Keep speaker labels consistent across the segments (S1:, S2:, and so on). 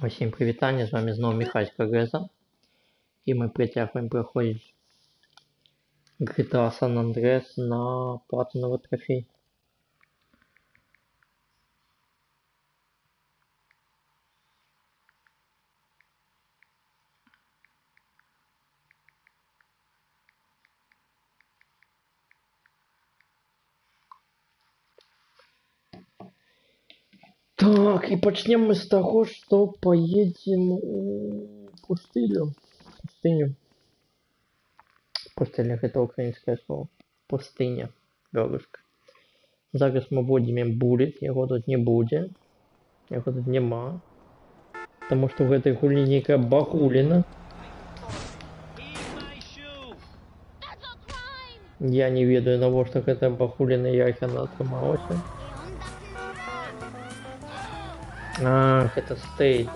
S1: Усім привітання, з вами знову Михайло Греза. І ми притягуємо проходить GTA San Andreas на платиновий трофей. Так, и почнем мы с того, что поедем в пустыню. Пустыня — это украинское слово. Пустыня. Белорусское. Зараз мы вводим буллет, его тут не будет. Его тут нема. Потому что в этой гульне некая бахулина. Я не ведаю того, что это бахулина, як она отрымалась. Ах, это стейт.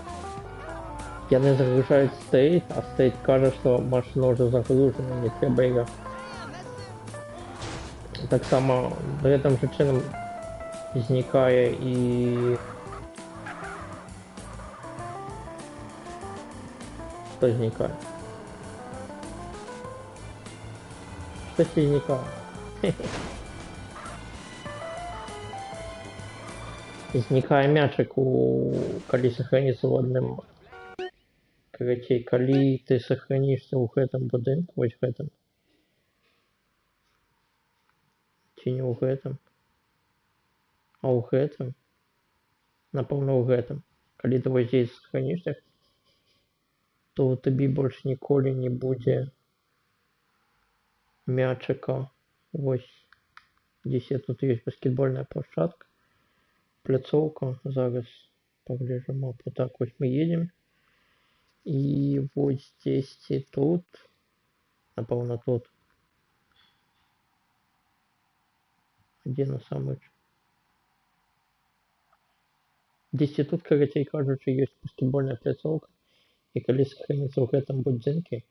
S1: Яны загружают стейт, а стейт кажется, что машина уже загружена, не треба ее. Так само гэтым же чынам знікае і... Что знікае? Что знікае? Знікае мячик калі сохранится в одном. Короче, калі ты сохранишься ў гэтым будынку, вось гэтым. Ці не ў гэтым, а ў гэтым. Напэўна, ў гэтым. Калі ты вось здесь сохранишься, то табе больш ніколі не будзе мячика. Вось здесь тут есть баскетбольная площадка, пляцоўка. Зараз погляжу мапу. Так, вот мы едем. И вот здесь и тут, напевно, тут. Где на самый? Здесь и тут, короче, кажется, есть баскетбольная пляцоўка. И когда сохранится в этом будинке,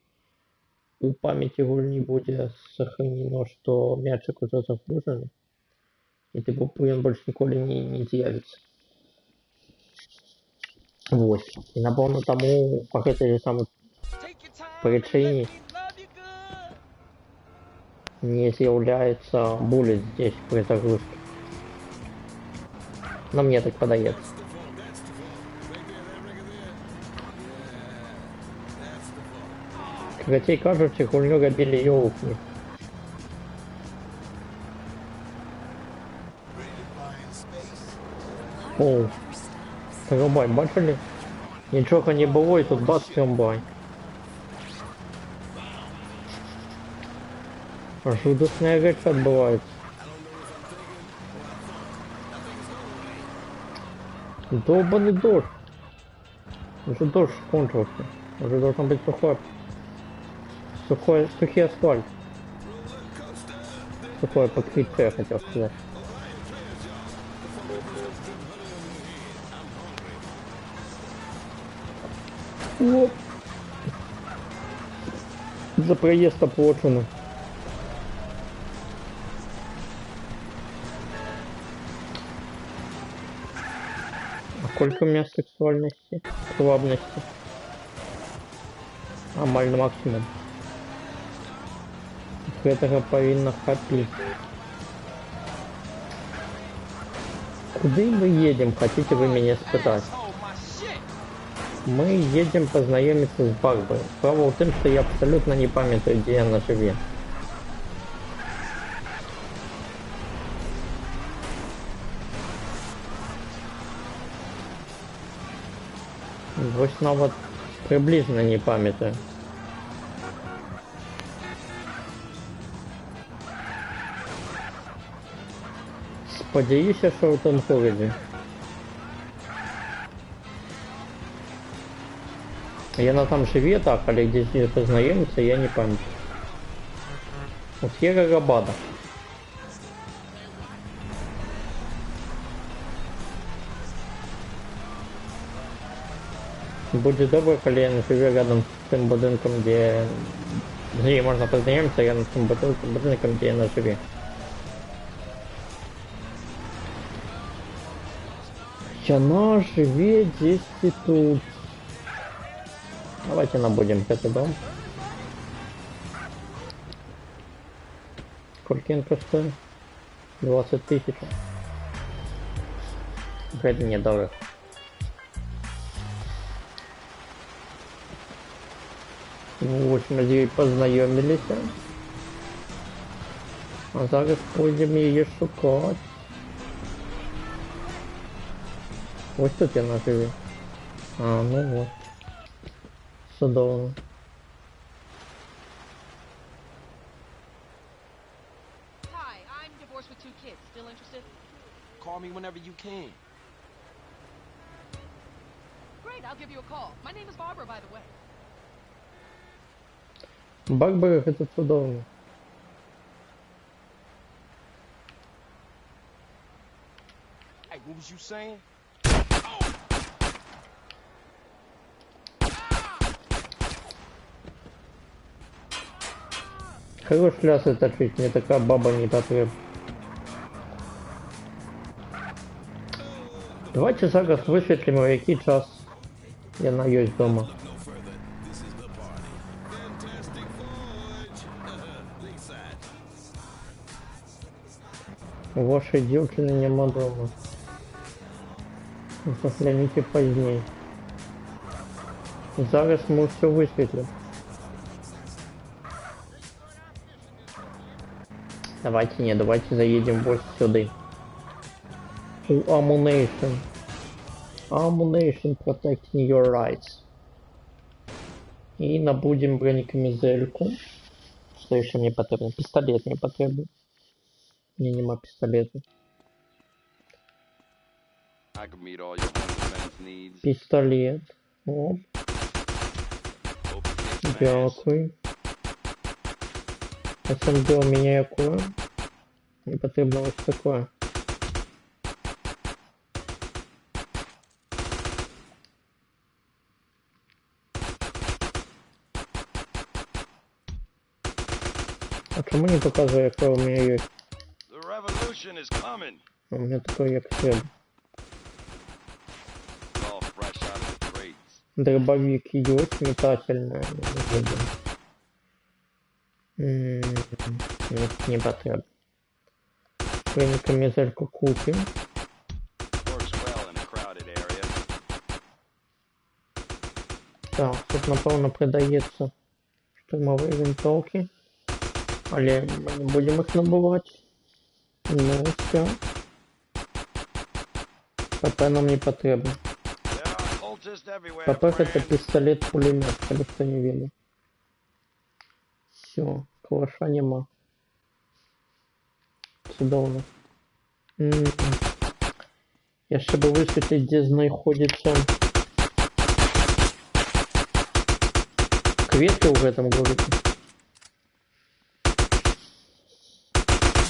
S1: у памяти гульни будет сохранено, что мячик уже загружен. И ты больше николи не з'явится. Вот. И напомню тому, по этой же самой причине не з'является буллет здесь при загрузке. Но мне так подается. Короче, кажется, гульню робили ёлки. О, трамвай, бачили? Нічого не було, і тут бац, трамвай. Жудасная речь відбувається. Долбаный дождь. Уже дождь кончился. Уже должен быть сухой асфальт. Сухое покрытие, я хотел сказать. Вот. За проезд оплачено. А сколько у меня сексуальности, слабности? Нормально максимум. Этого повинно хапить. Куда мы едем, хотите вы меня спытать? Мы едем познакомиться с Барбарой. Справа в том, что я абсолютно не памятаю, где она живет. Вось нават приблизно не памятаю. Сподіваюся, що в тому городі. Яна там живе так, але десь познайомиться, я не пам'ятаю. От є Рабада. Буде добре, коли я не живу рядом з тим будинком, де з нею можна познайомитися, я над тим будинком, де вона живе. Она живет здесь и тут. Давайте набудем этот дом. Сколько стоит? 20 тысяч. Это недорого. Ну, ось ми з нею познайомилися. А зараз пойдемо її шукати. Ось тут вона живе. А, ну от. Судовно.
S2: Hi, I'm divorced with 2 kids. Still interested?
S3: Call me whenever you can.
S2: Great, I'll give you a call. My name is Barbara, by the way.
S1: Барбара это судовно.
S3: Hey, what was you saying?
S1: Хорош лясы точить, мне такая баба не потребна. Давайте зараз висвітлимо, який час я наюсь дома. У вашей дівчини нема дома. Загляните позднее. Зараз мы все высветлим. Давайте заедем вот сюда. У Ammunition. Ammunition protecting your rights. И набудем бронекамизельку. Что еще мне потребно? Пистолет мне потребен. Мне нема пистолета.
S3: I could meet all your men's needs.
S1: Пистолет. О, дякую. СМД у меня якое? Мне потребно ось такое. А чому не показує, яке у меня есть?
S3: The revolution is coming.
S1: У меня такое як треба.
S3: It's all fresh out of the crates.
S1: Дробовик есть, метательная. Нет, не потребно. Бронекамизельку купим.
S3: Works well in a crowded area.
S1: Так, тут напевно продається штурмові винтовки. Але ми не будемо їх набувати. Ну все. ПП нам не потрібно.
S3: There are cultists everywhere.
S1: ПП это
S3: friend.
S1: пистолет-пулемет, коли хто не видел. Все, калаша нема. Чудовно. Я ще би висвітлити, де знаходяться кветки в этом городе.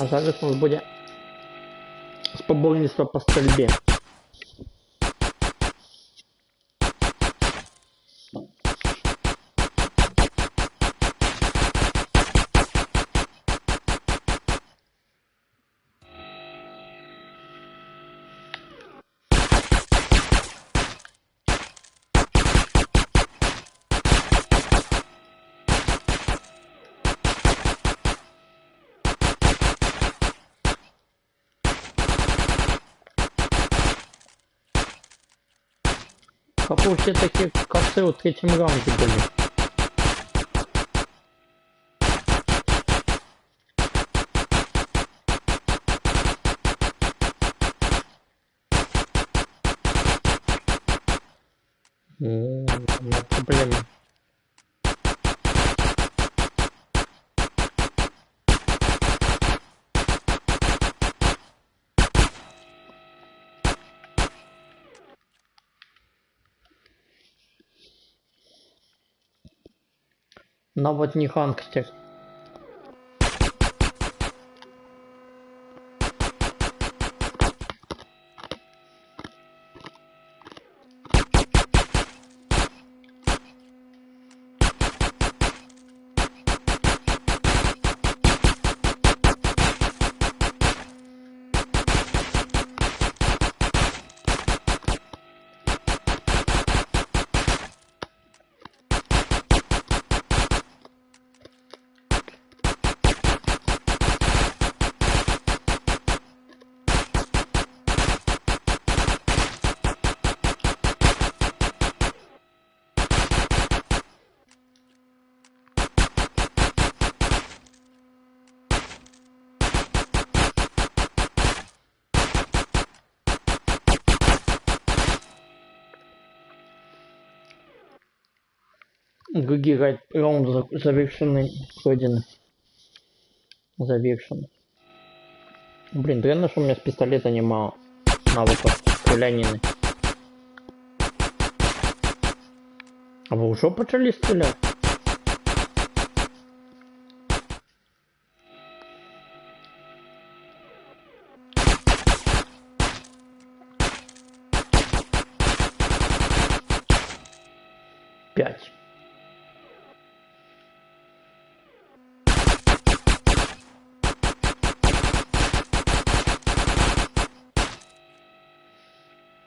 S1: А зараз у нас буде споборництво по стрільбі. Какого все такие косы в третьем раунде были? Проблема. Навод не гангстер. Другий раунд завершенный, пройденный. Завершен. Блин, дрянно, что у меня с пистолета нема навыков стрелянины. А вы уже почали стрелять? Пять.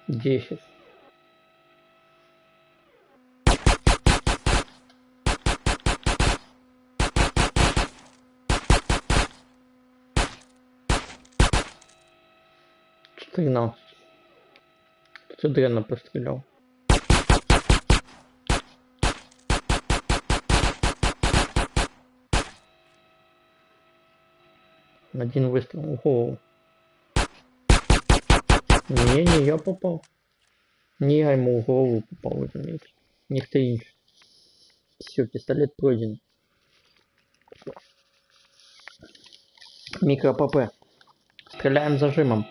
S1: Десять. Тринадцать. Ты дрянно пострелял. Один выстрел. Ого. Не, я попал. Не я ему в голову попал в этом месте. Ніхто інший. Все, пистолет пройден. Микро ПП. Стреляем зажимом.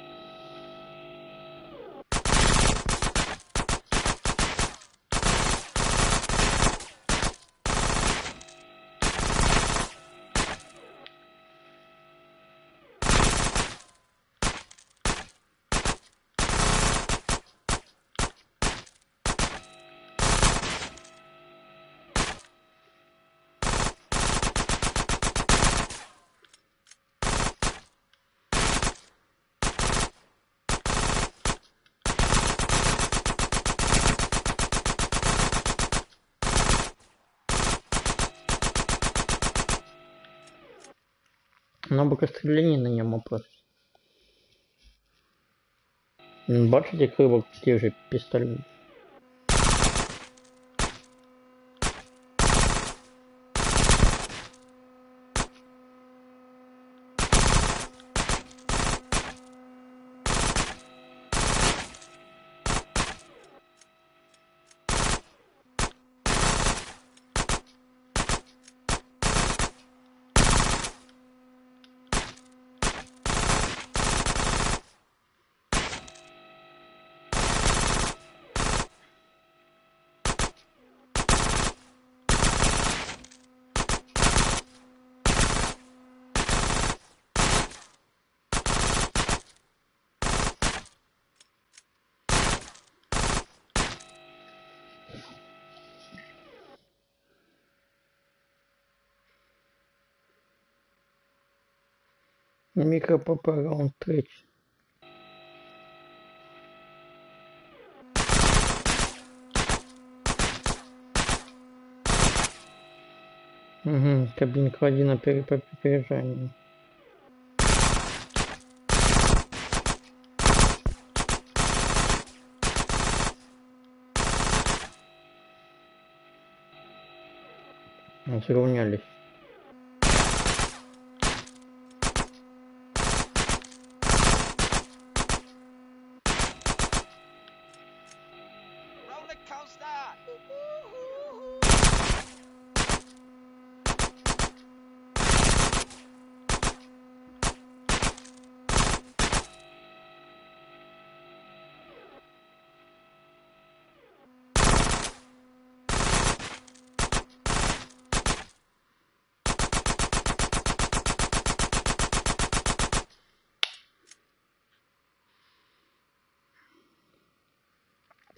S1: Навыка стріляння на ньому просто. Бачите, кривок ті же пістолет. Микро ПП раунд 3. Угу, кабинка 1 на перепережании. Сравнялись.
S3: Roller coaster!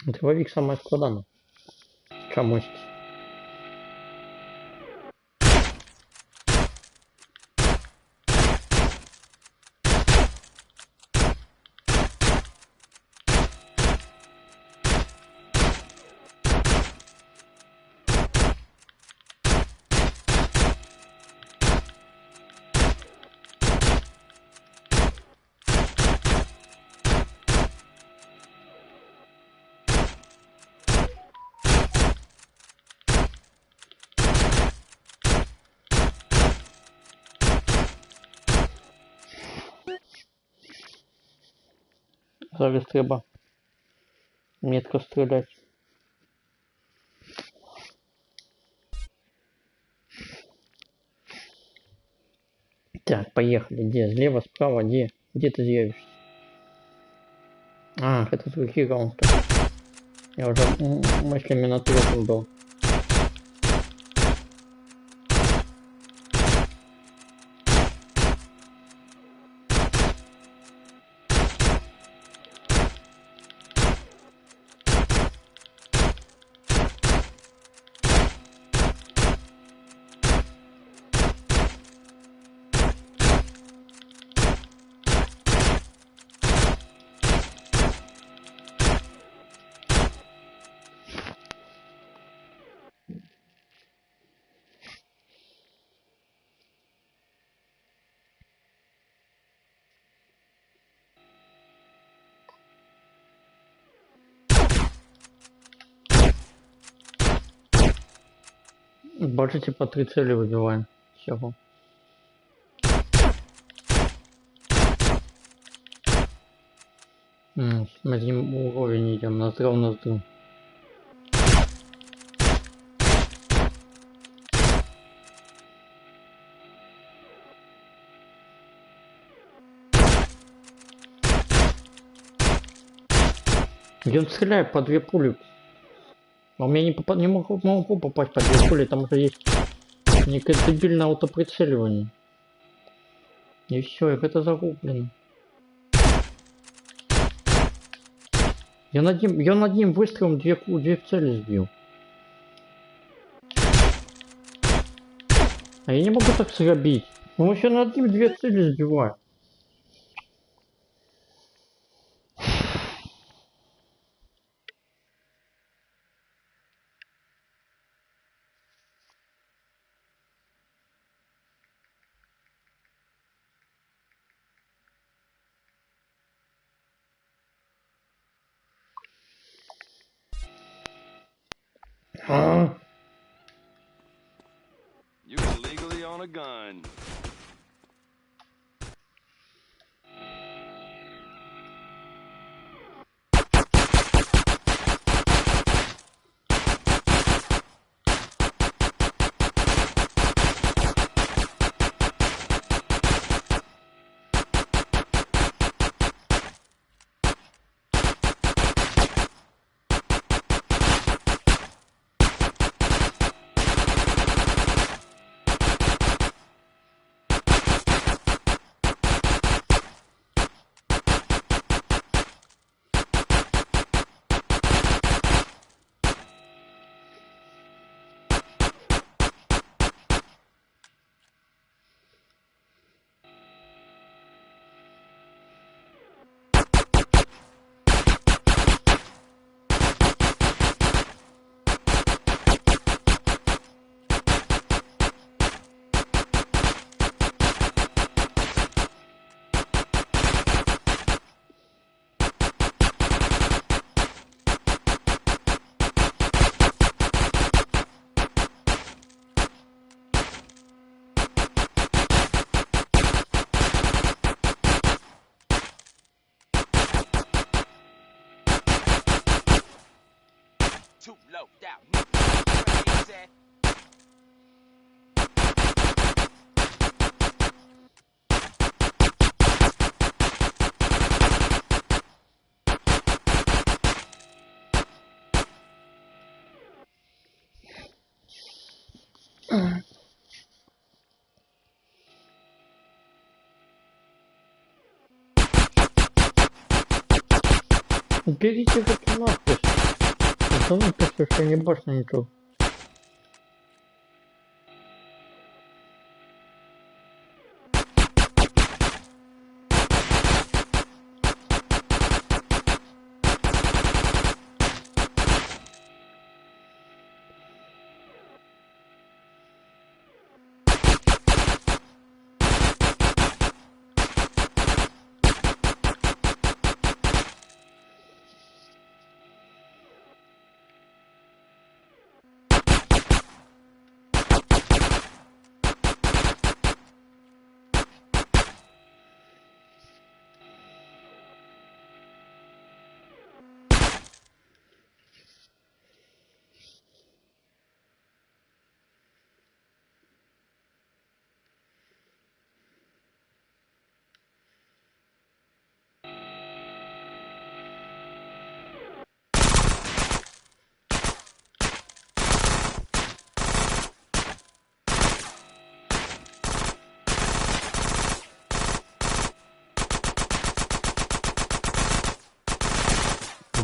S1: Дробовик самое складано. Чомусь. Зараз треба метко стріляти. Так, поехали. Где? Слева, справа, где? Где ты зъявишься? Ах, это твой хигаун. Я уже мыслями на третьем был. Бачите, по 3 цели выбиваем. Всего. Мы с ним уровень идем, ноздрав ноздрю. Где он стреляет по 2 пули? А у меня не могу попасть по 2 пули, там уже есть некомпатибельное аутоприцеливание. И все, их это загублено. Я над ним выстрелом 2 цели сбил. А я не могу так срабить. Он еще над ним 2 цели сбивает.
S3: You illegally own a gun.
S4: Too low down. Crazy.
S1: Берите эту надпись. Это надпись, что не башня ничего.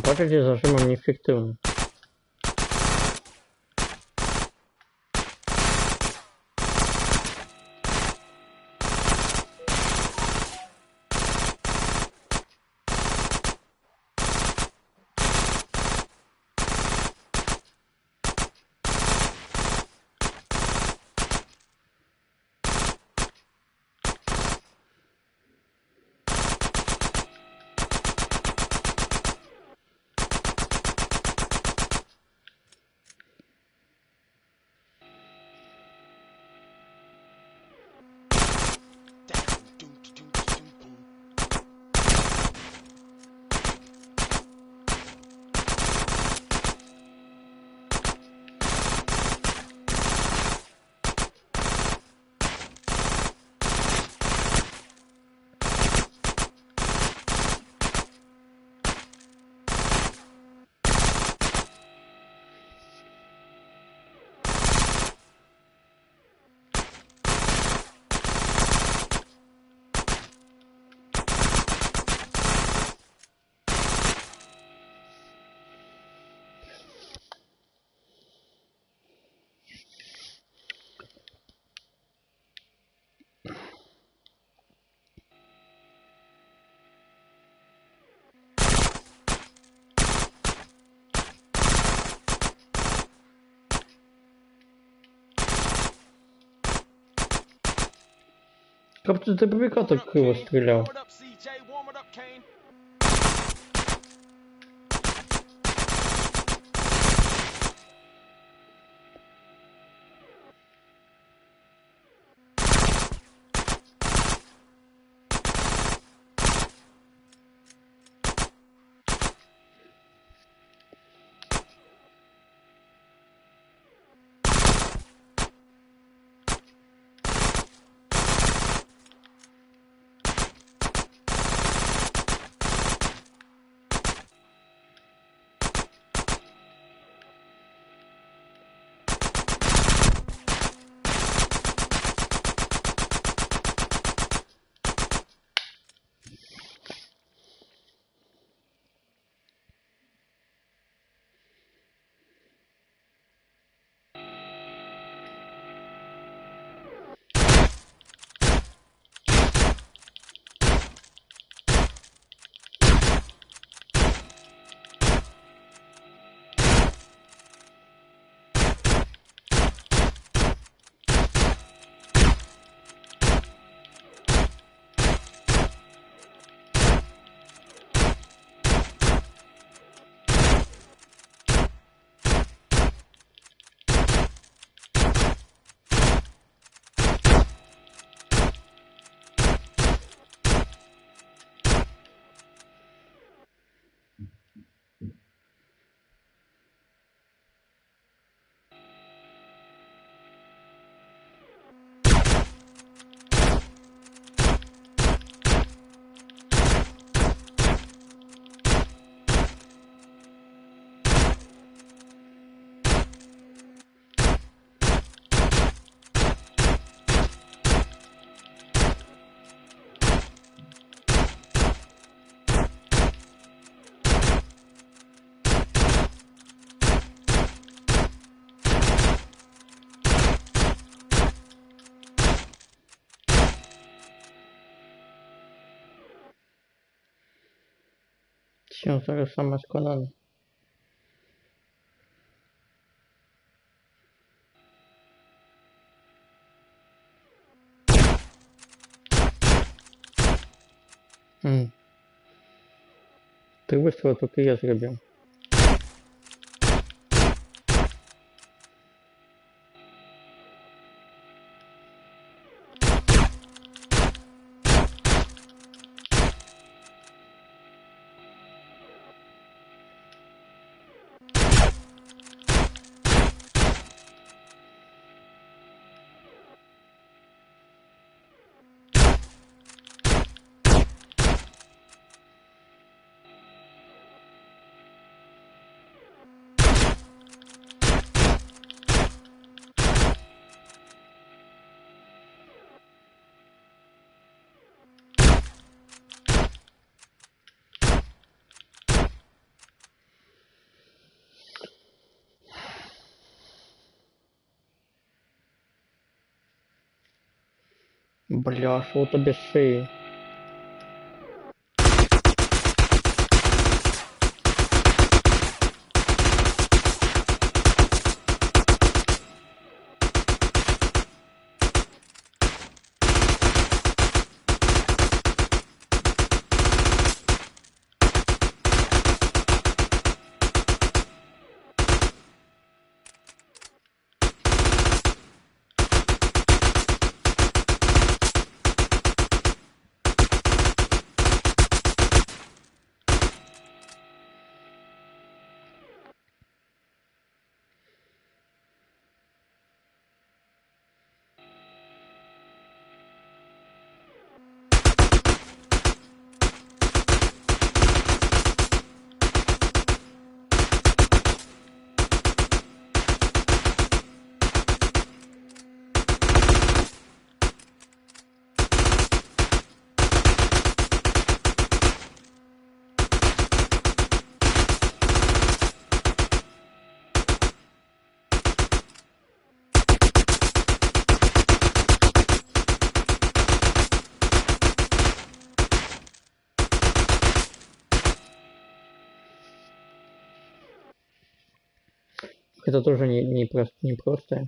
S1: Бачите, зажимом неэффективно. Как ты дробовика так криво стрелял?
S4: Warm it up, CJ. Warm it up, Kane.
S1: Все, зараз саме сконане. Три вистріли тільки я зробив. Бля, что-то без шеи. Это тоже не просто.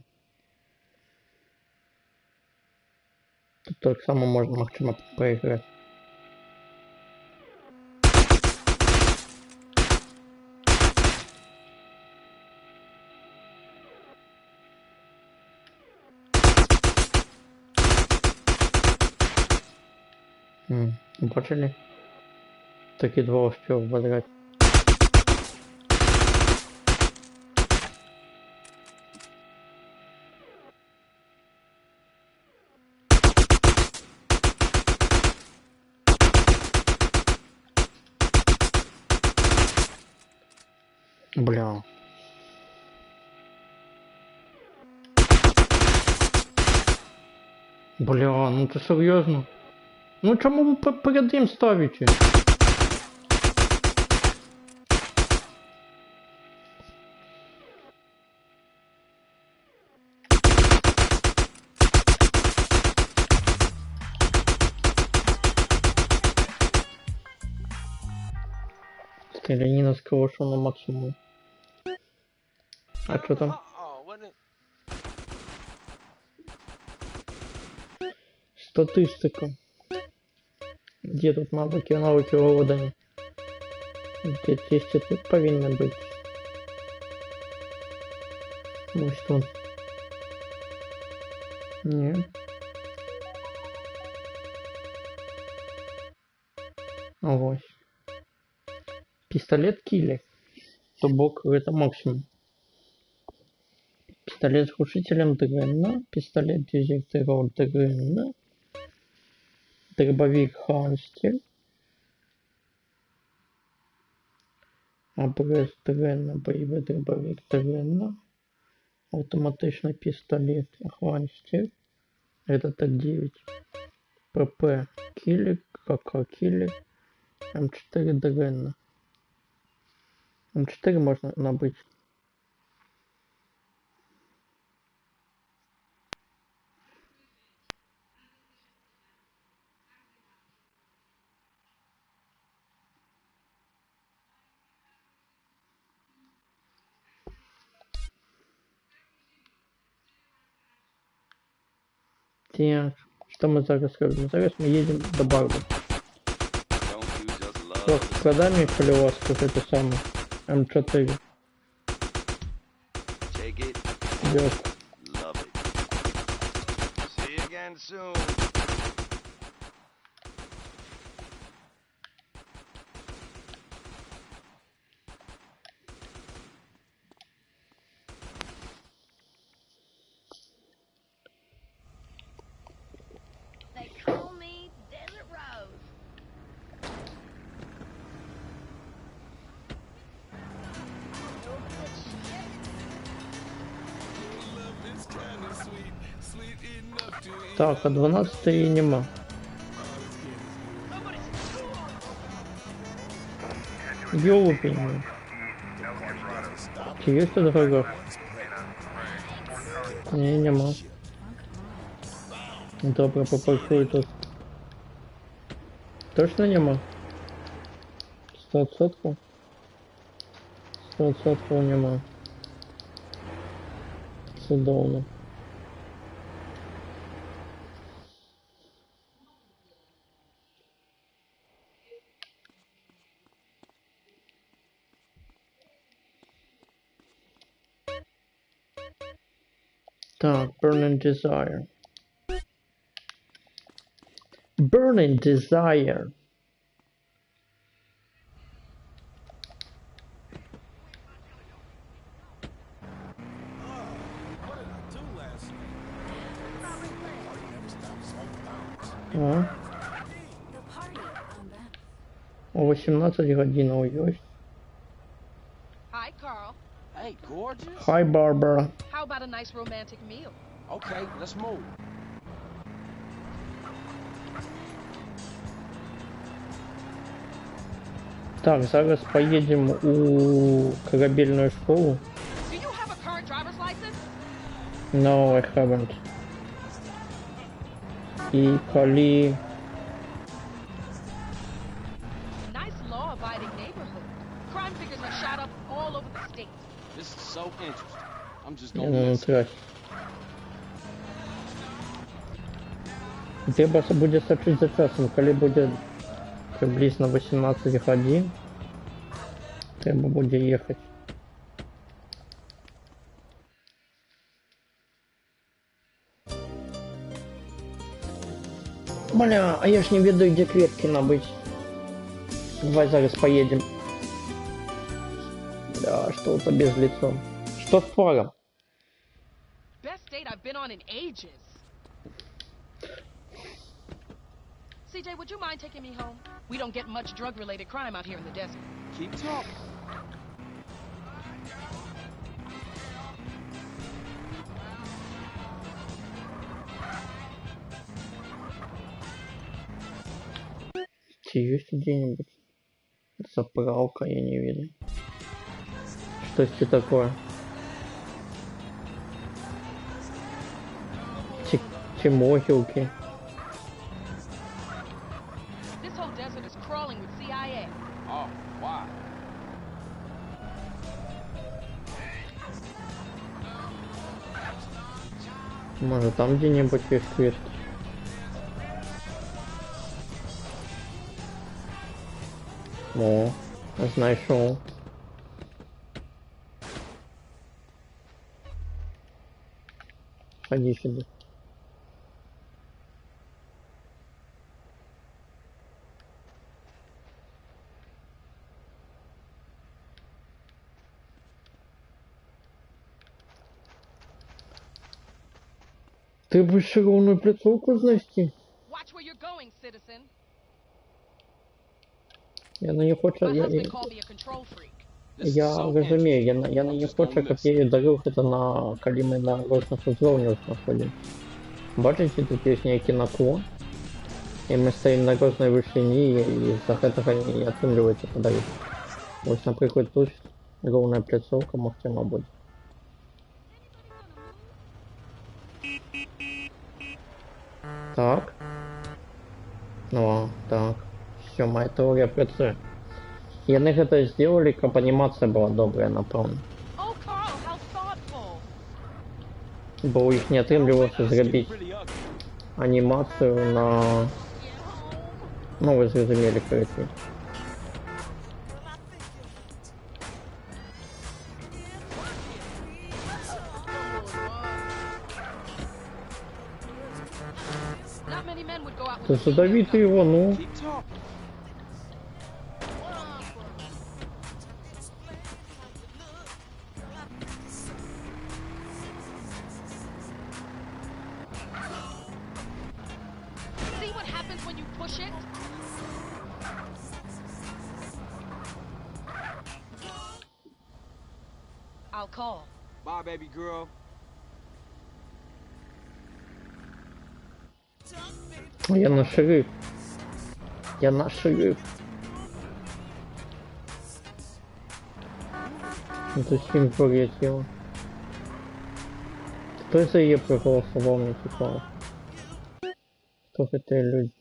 S1: Тут так само можно максимум проиграть. Бачили? Таки два успел ободрать. Бля. Бля, ну ты серьезно? Ну чому ви перед ним ставите? Стрелянина с калашу на максимум. А что там?
S4: Wasn't it?
S1: Статистика. Где тут навыки володання? Где 10 тут повинно быть. Может он? Нет. Вот. Пистолет киллер. То бок это максимум. Пистолет с глушителем дренно. Пистолет дезертиров дренно. Дробовик Ханстель. Обрез дренно. Боевой дробовик дренно. Автоматичный пистолет Ханстель. Это Т9. ПП киллер. КК киллер. М4 дренно. М4 можно набыть. Так, что мы зараз робимо? Зараз мы едем до Барби.
S3: Don't you just love
S1: Так,
S3: this?
S1: продай мне колеску, это самое. М4.
S3: Take it,
S1: Идет.
S3: love it. See you again soon.
S2: They call me Desert Rose.
S1: Так, а 12 и нема. Ёлупень. Ты есть тут врагов? Не, нема. Добре, попрацюю тут. Точно нема? 100%? 100% нема. Чудовно. Так, Burning Desire. Burning Desire. А? О 18 годинов есть.
S2: Hi, Carl.
S4: Hey, gorgeous.
S1: Hi, Barbara.
S2: How about a nice romantic meal?
S4: Okay, let's move.
S1: Так, зараз поедем у корабельную школу.
S2: Do you have a current driver's license?
S1: No, I haven't. І коли...
S2: Nice law-abiding neighborhood. Crime figures are shot up all over the state.
S4: This is so interesting. I'm just
S1: Я
S4: gonna
S1: не
S4: listen.
S1: трать. Треба буде сачити за часом, коли буде приблизно 18 годин, треба буде їхати. Бля, а я ж не веду, где кветки набыть. Давай зараз поедем. Бля, что-то без лицом. Что с фаром?
S2: Best date I've been on in ages. CJ, would you mind taking me home? We don't get much drug-related crime out here in the desert.
S4: Keep talking.
S1: Чи есть где-нибудь заправка, я не видел. Что это такое? Могилки.
S2: This whole desert is crawling with CIA.
S4: Oh, why?
S1: Может там где-нибудь есть кветки? О, знайшов. Ходи сюда. Ты будешь ровную пляцовку знести?
S2: Watch where you're going, citizen.
S1: Я на не хочу,
S2: My husband called me a control freak.
S4: This is
S1: я
S4: so
S1: розумію,
S4: interesting.
S1: я на не хочу, как я дарив это на, коли ми на розных уровнях знаходимо. Бачите, тут есть некий наклон, и мы стоим на розной вышине, и из-за этого не оценивается подарок. Вот, например, тут ровная пляцовка Максима будет. Так. Ну, так. Все, моя теория працює. Яны гэта сделали, каб анімацыя была добрая, напэўна.
S2: Oh, Carl, how thoughtful.
S1: Бо ў іх не атрымлівалася зрабіць
S4: Pretty ugly.
S1: анімацыю на... Ну, вы зразумелі, карацей.
S2: Not many men would go out with
S1: То
S2: a
S1: задави ты его, ну.
S4: Keep talking.
S2: See what happens when you push it? I'll call.
S4: Bye, baby girl.
S1: Я на шериф. Я на шериф. Это сим полетело. Кто за ее проголосовал, мне цікаво. Кто это люди?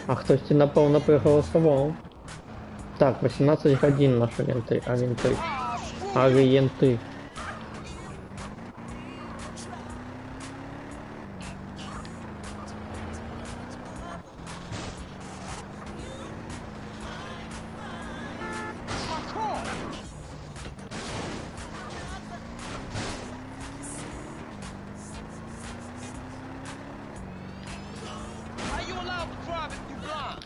S1: А хтось напевно проголосував. Так, 18 годин наші агенти.
S4: My car! How you allowed to drive if you blind?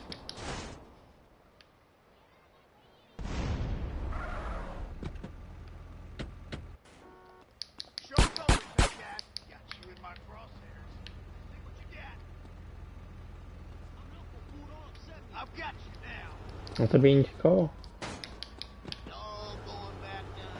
S3: Show's over, big cat. Got you in my crosshairs. See what you got. I've got you now.
S1: А тобі не цікаво?
S3: All going back down.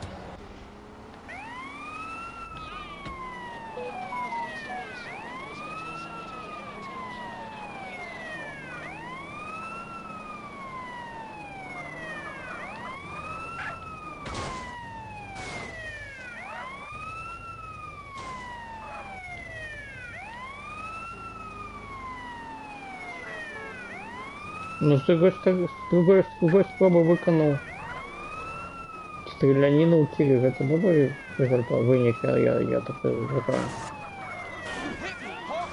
S1: Ну, с другой спроби виконав стрілянину у тілі. Це добрий результат. Винік, я так вважаю.
S4: Hit me, Hawk!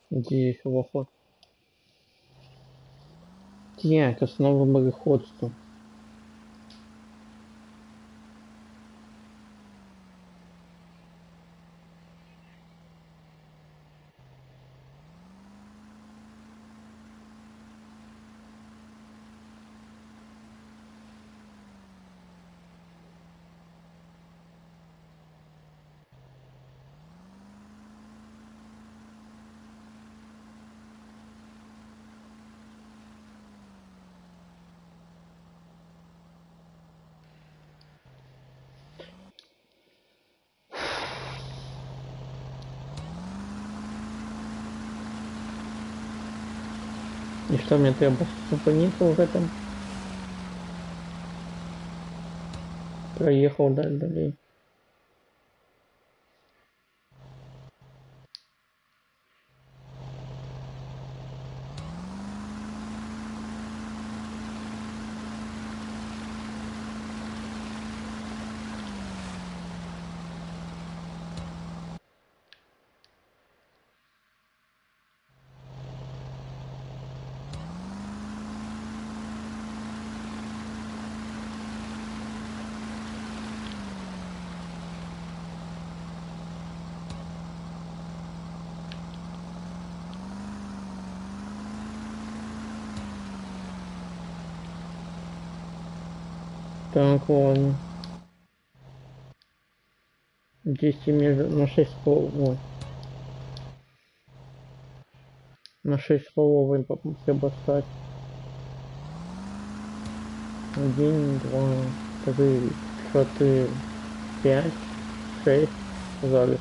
S1: Где воход? Так, основа мореходства. И что мне треба зупиниться в этом? Проехал далее. Так, ладно. Здесь между на 6 ой. На 6 половой треба стать. 1, 2, 3, 4, 5, 6. Зараз.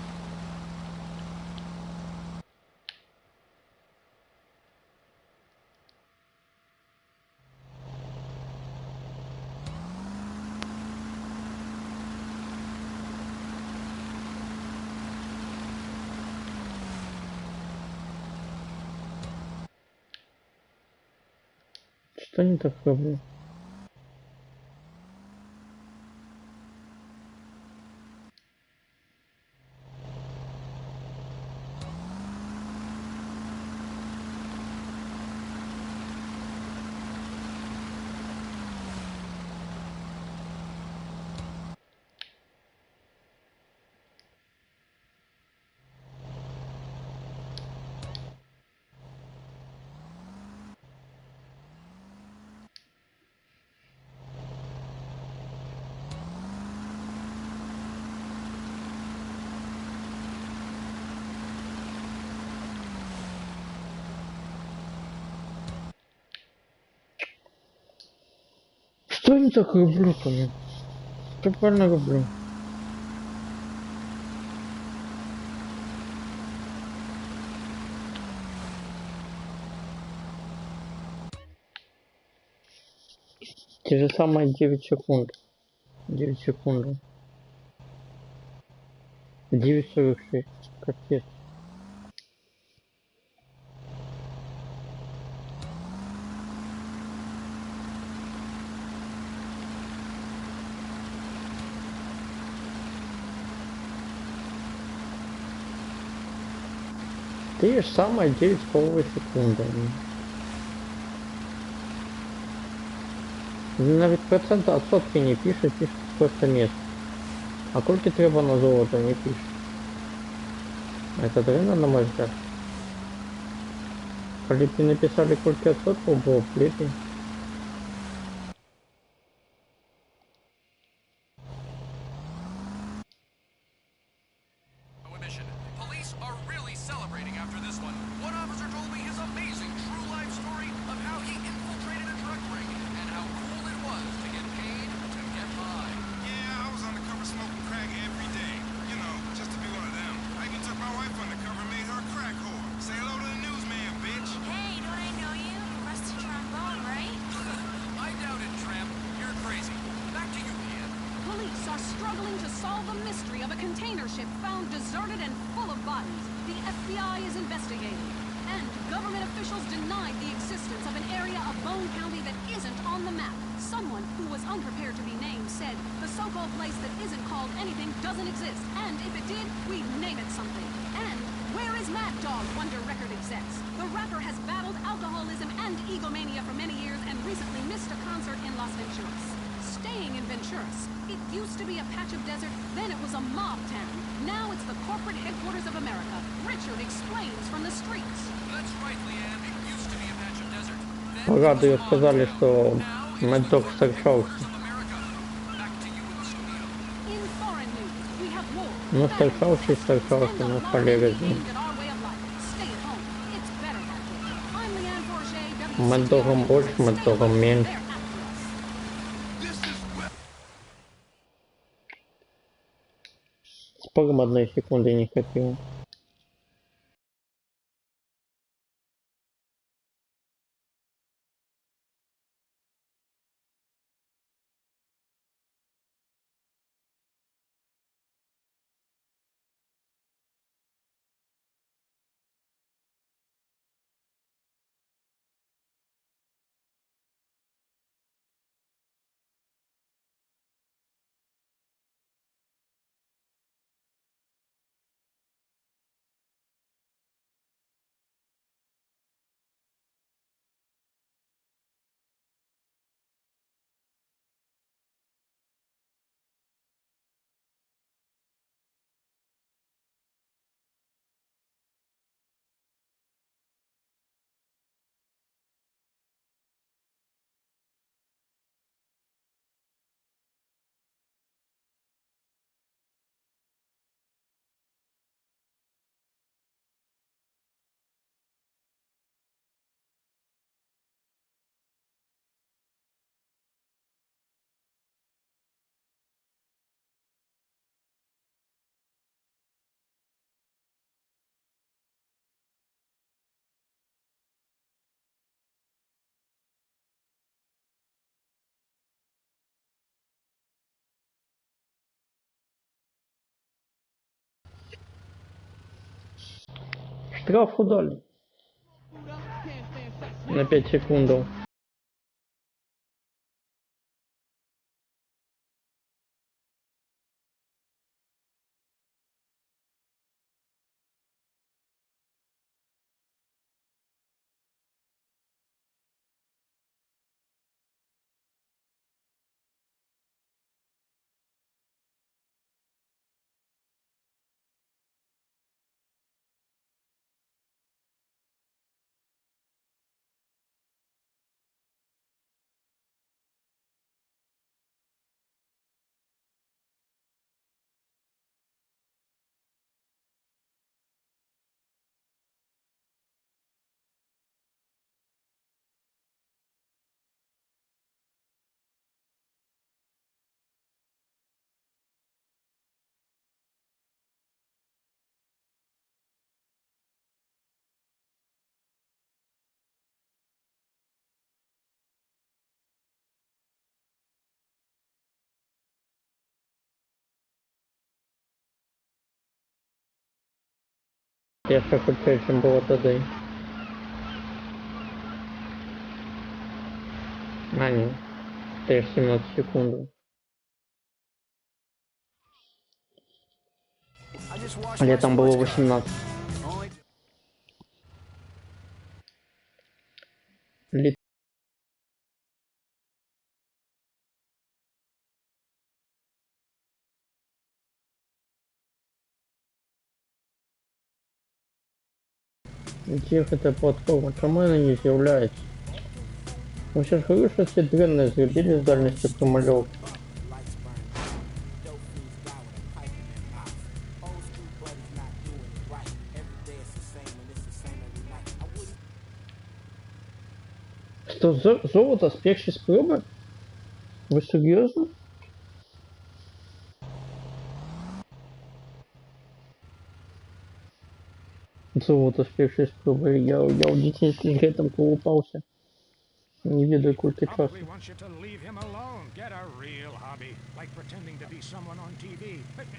S1: Что не так роблю? Что я не так люблю-то, ну? Что правильно люблю? Те же самые 9 секунд. 9 секунд. 9:46. Капец. Те же самые 9,5 секунды. Навіть процент от сотки не пишет, пишет просто место. А кольки треба на золото не пишет. Это древно, на мой взгляд. Коли бы написали кольки от сотку, было бы лепей.
S5: Mission. Police are really celebrating after this one. One officer told me his amazing true life story of how he infiltrated a drug ring and how cool it was to get paid to get by.
S3: Yeah, I was undercover smoking crack every day. You know, just to be one of them. I even took my wife undercover and made her a crack whore. Say hello to the newsman, bitch.
S6: Hey, don't I know you? Rusty trombone, right?
S5: I doubt it, Tramp. You're crazy. Back to you, Ian.
S7: Police are struggling to solve the mystery of a container ship found deserted and full of bodies. The FBI is investigating. And government officials denied the existence of an area of Bone County that isn't on the map. Someone who was unprepared to be named said the so-called place that isn't called anything doesn't exist. And if it did, we'd name it something. And where is Mad Dog, wonder record execs? The rapper has battled alcoholism and egomania for many years and recently missed a concert in Las Venturas. Staying in Venturas. It used to be a patch of desert, then it was a mob town. Now it's the corporate headquarters of America. Richard explains from the streets.
S5: That's right, Leanne. It used to be a patch of desert. Then
S1: Рады
S5: it was a
S1: сказали,
S5: mob
S1: что
S5: town. Now it's
S1: Mad
S5: the
S1: Dog
S5: corporate
S1: сторчался.
S5: headquarters of America. Back to you in the studio.
S7: In foreign news, we have war.
S1: Ну,
S7: famine,
S1: сторчался и
S7: pestilence,
S1: сторчался,
S7: and
S1: но
S7: a
S1: коллега
S7: lottery
S1: с ним.
S7: aimed at our way of life. Stay at home. It's better that way. I'm Leanne Forget,
S1: Mad Dog'ом
S7: WCTR.
S1: больше, Mad
S7: Stay
S1: Dog'ом
S7: away.
S1: меньше.
S7: They're after us.
S3: This is well.
S1: Спорим, 1 секунды не хватило. Штрафу дали. На 5 секунд. Я ще хотів, чим було тоді. А, ні. Теж 17 секунд. Але там було 18. Где эта платформа? Чому она не з'являється? Мы сейчас говорю, что все дрянные зробили с дальностью промальовки. Что, золото с першей спроби? Вы серьезно? Золото с першей спроби. Я в дитинстве летом колупался. Не ведаю, сколько часу.
S8: Probably wants you to leave him alone. Get a real hobby, like pretending to be someone on TV.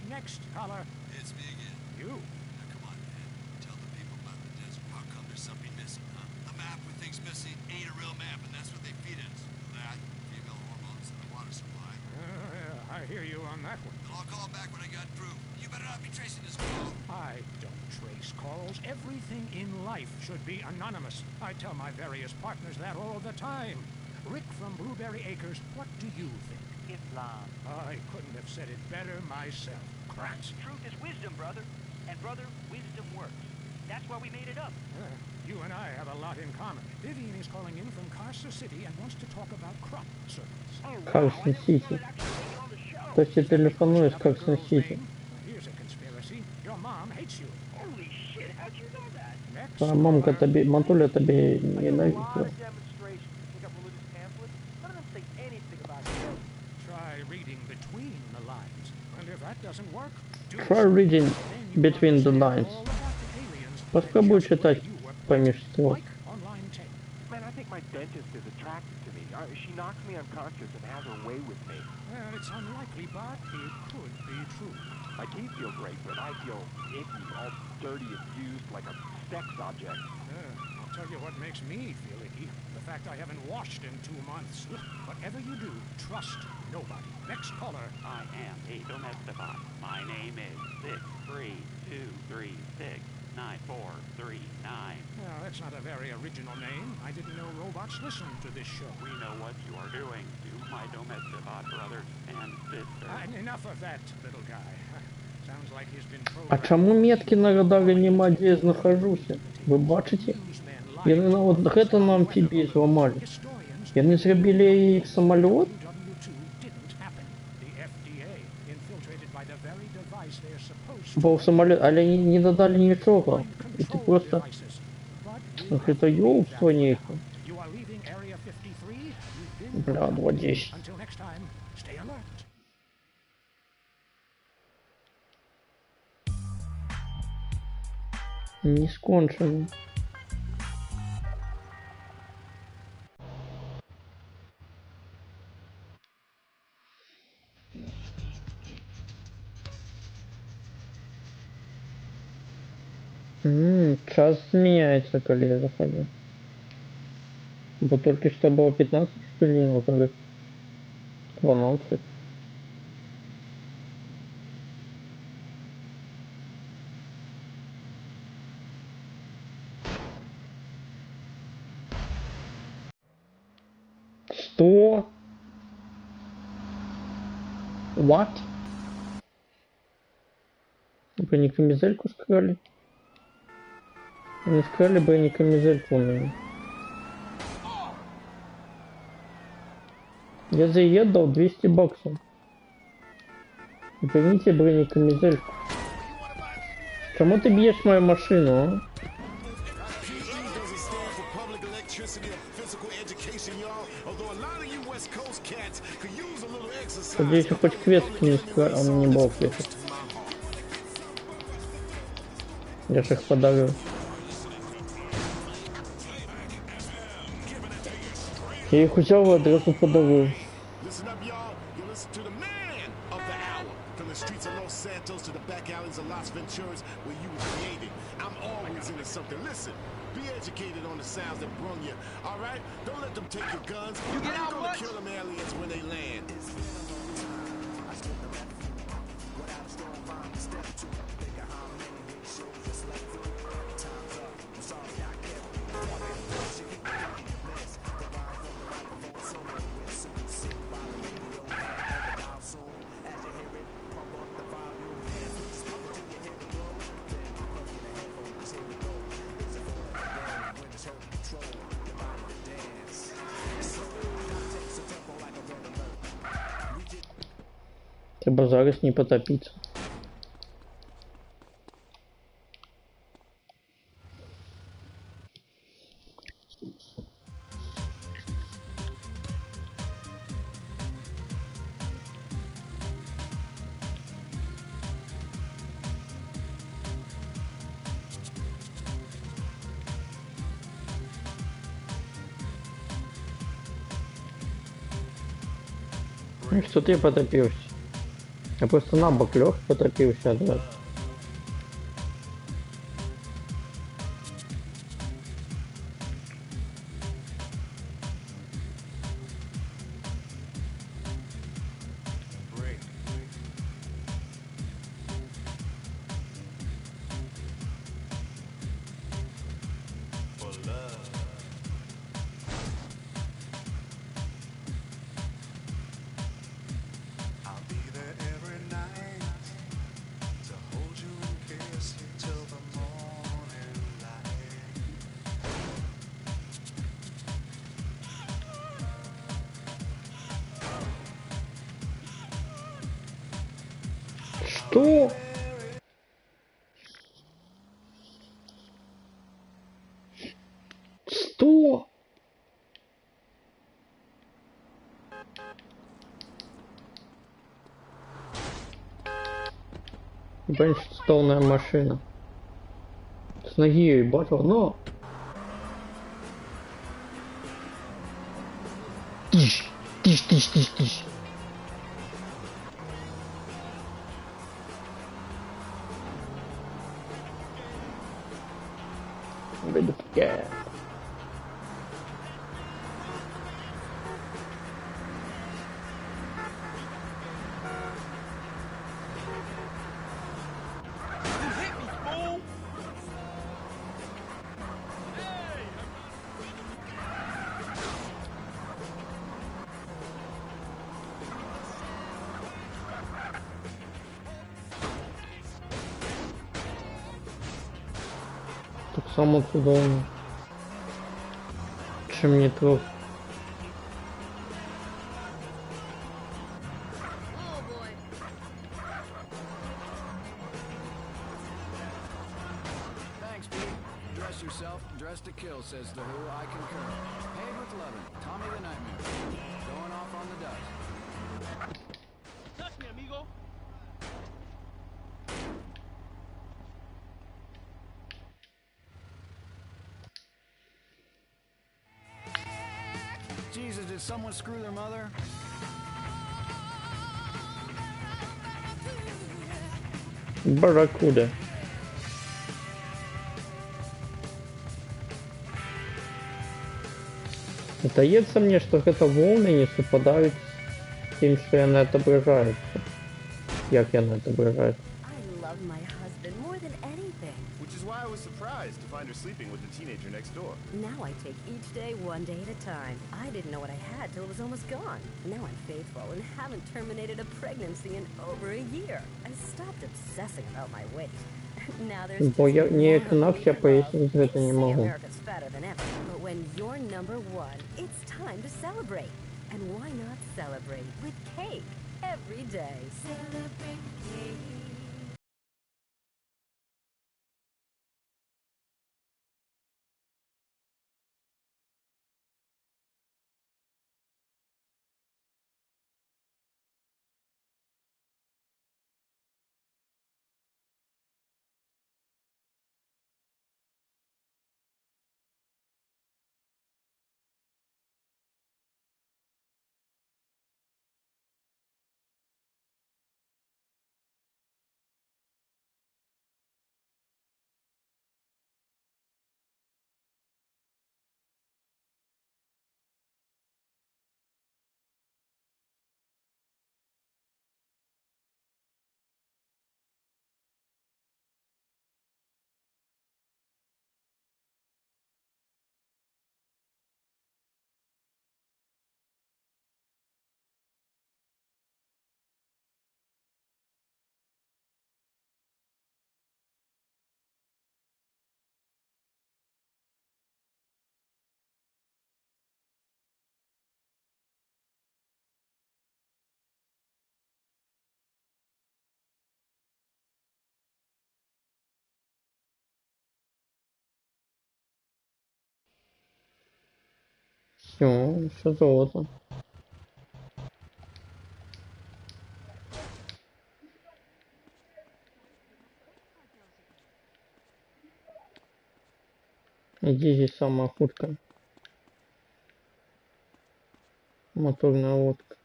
S8: Next caller.
S3: It's me again.
S8: You.
S3: Now, come on, man. Tell the people about the desert. How come there's something missing, huh? A map with things missing ain't a real map, and that's what they feed us. That, female hormones, and a water supply.
S8: Yeah, I hear you on that one.
S3: And I'll call back when I got proof. You better not be tracing this call.
S8: I don't trace calls. Everything in life should be anonymous. I tell my various partners that all the time. Rick from Blueberry Acres, what do you think?
S9: Islam.
S8: I couldn't have said it better myself. Krats.
S9: Truth is wisdom, brother. And brother, wisdom works. That's why we made it up.
S8: You and I have a lot in common. Vivian is calling in from Carson City and wants to talk about crop circles.
S1: Carсон Сити. То есть ты телефонуешь с Carson City.
S8: Here's a conspiracy. Your mom hates you.
S9: Holy shit, how'd you know that?
S8: Next.
S1: Твоя мамка тебе, матуля тебе ненавидит.
S9: Demonstrations to pick up religious pamphlets. None of them say anything about it.
S8: Try reading between the lines. And if that doesn't work, do
S1: Try reading
S8: then you
S1: between the
S8: understand
S1: lines.
S8: all about the aliens that
S1: Попробуй
S8: just
S1: читать
S8: you were
S1: помеж строк.
S8: like on line 10.
S10: Man, I think my dentist is attracted to me. She knocks me unconscious and has her way with me.
S8: Well, it's unlikely, but it could be true.
S10: My teeth feel great, but I feel icky, all dirty and used like a sex object.
S8: I'll tell you what makes me feel icky. The fact I haven't washed in 2 months. Whatever you do, trust nobody. Next caller.
S11: I am a domesticbot. My name is 632369439.
S8: Well, that's not a very original name. I didn't know robots listened to this show.
S11: We know what you are doing to my domesticbot brothers and sisters.
S8: Enough of that, little guy. Sounds like he's been
S1: А чому метки на радарі нема, де я знаходжуся? Ви бачите? Яны вот гэта на амфібії зламали. Яны зробили їх самоліт? Бо в самоліт, але не додали нічого. І ти просто... Гэта ёбство нейко. Бля, 2:10. Не скончено. Час зміняється, коли я заходжу. Бо тільки що було 15 хвилин, а зараз 12. Что? What? Бронекамизельку скрали? Не скрали бронекамизельку у меня. Я за ее дал 200 баксов. Верните бронекамизельку. Чему ты бьешь мою машину, а? Надеюсь, хоть квест не скрали, а он не был квест. Я же их подарю. Я их взял и одразу подарил.
S12: Listen up, y'all. You listen to the man of the hour. From the streets of Los Santos to the back alleys of Las Venturas where you were created. I'm always into something. Listen, be educated on the sounds that brung you, all right? Don't let them take your guns.
S4: You get
S12: I ain't
S4: out
S12: gonna
S4: much?
S12: kill them aliens when they land.
S1: Треба зараз не потопиться. Ну что ты потопился? Я просто на бок лег, потопился, да. Что? Что? Бенчстоунная машина. С ноги ее ебашил, но... Тиш, тиш, тиш, тиш, тиш. Yeah.
S4: You hit me, fool!
S1: Так само чудовно. Чем не труп.
S5: Thanks, Pete. Dress yourself, dress to kill, says the Who. I concur. Paid with loving. Tommy the Nightmare. Going off on the dust.
S4: Touch me, amigo!
S5: Jesus, did someone screw their mother?
S1: Барракуда. Здається мне, что гэта волны не супадаюць з тым, што яны атображаюцца. Як яны атображаюцца.
S13: Love my husband more than anything.
S14: Which is why I was surprised to find her sleeping with the teenager next door.
S13: Now I take each day one day at a time. I didn't know what I had till it was almost gone. Now I'm faithful and haven't terminated a pregnancy in over a year. I stopped obsessing about my weight. Now there's
S1: Бо я ніяк інакше пояснити гэта не могу.
S13: America's fatter than ever. But when you're number one, it's time to celebrate. And why not celebrate with cake every day? Celebrate cake.
S1: Все, еще золото. Иди, здесь самая худкая. Моторная лодка.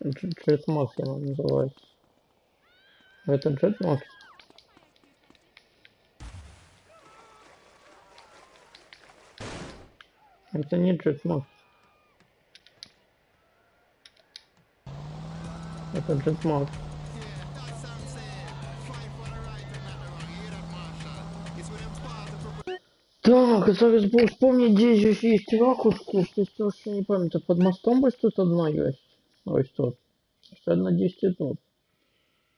S1: Джетмакс она называется. Это Джетмакс? Это не Джетмакс. Это Джетмакс. Так, зараз бы вспомнить, где здесь есть ракушки, что страшно не помню. Это под мостом бы тут одна есть. Ось тут. Ще одна 10 тут.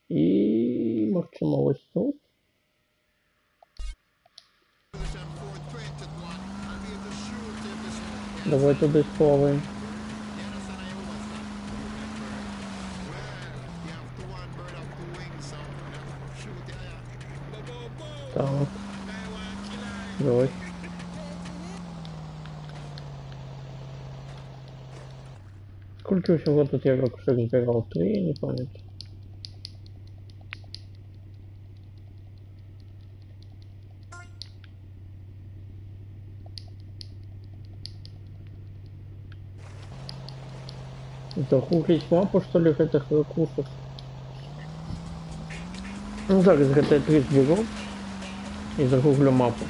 S1: И максимум ось тут. Давай туди сплаваємо. Так. Давай. Сколько всего тут я ракушек сбирал? 3, я не помню. Загуглить мапу, что ли, этих ракушек? Ну так, из GTA3 сберу и загуглю мапу.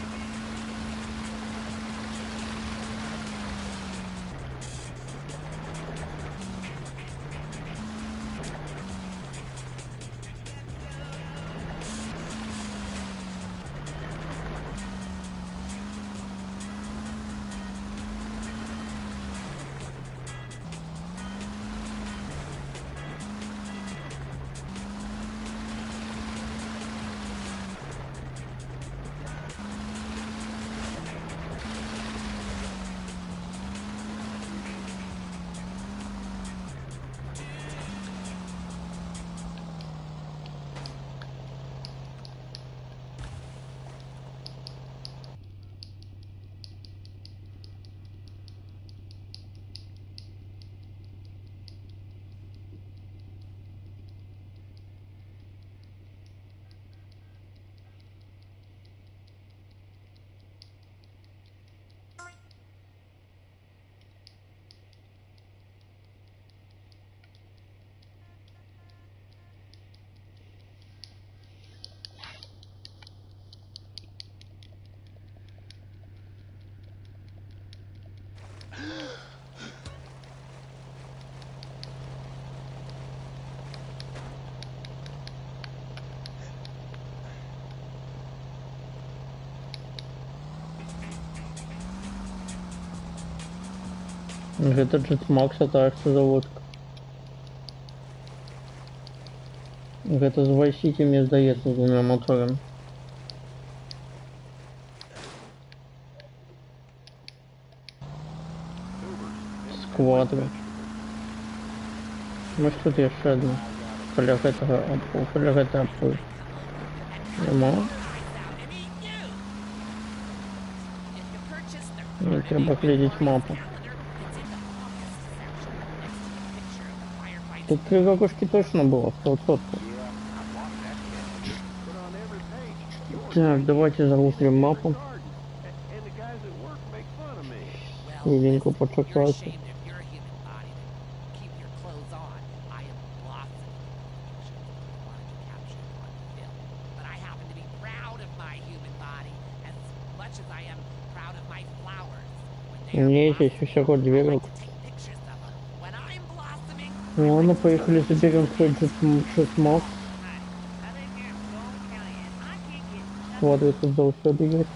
S1: Это Джетмакс, а так что заводка. Это с Vice City, мне сдается, с двумя моторами. Сквадра. Может тут еще одна. Коллега этого Апple, коллега это Apple. Нема? Мне треба глядеть мапу. Тут 3 ракушки точно было, 100%. Так, давайте загуглим мапу. Хвилинку почекайте. У меня есть еще всего 2 ракушки. Ладно, поехали заберем свой Джетмакс. Сквадры тут завсёды есть.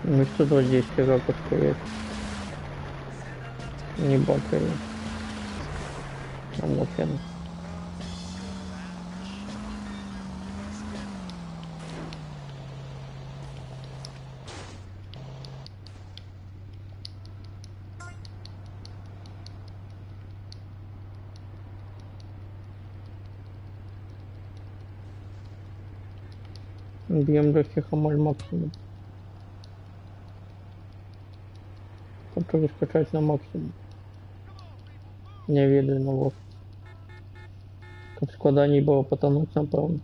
S1: Ну что вот здесь ракушка есть? Не бакаю. А муфин. Бьем легких амаль максимум. Хочу скачать на максимум. Не ведаю на лох. Как складаний было потонуть, напевно.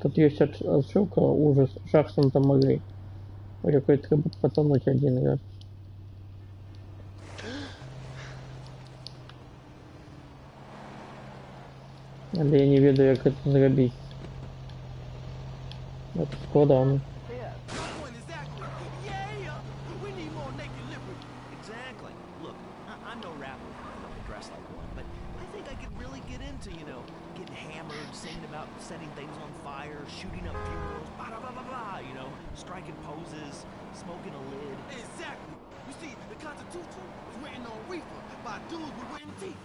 S1: Тут есть отсылка, ужас, жах Санта-Марии, у якой треба потонуть один раз. Але я не ведаю, як это зрабіць. Это складано.
S15: Exactly. Look, I'm no rapper. I don't dress like one, but I think I could really get into, you know, getting hammered, singing about setting things on fire, shooting up funerals, blah, blah, blah, blah, blah, you know, striking poses, smoking a lid.
S4: Exactly. You see, the Constitution was written on reefer by dudes with written teeth.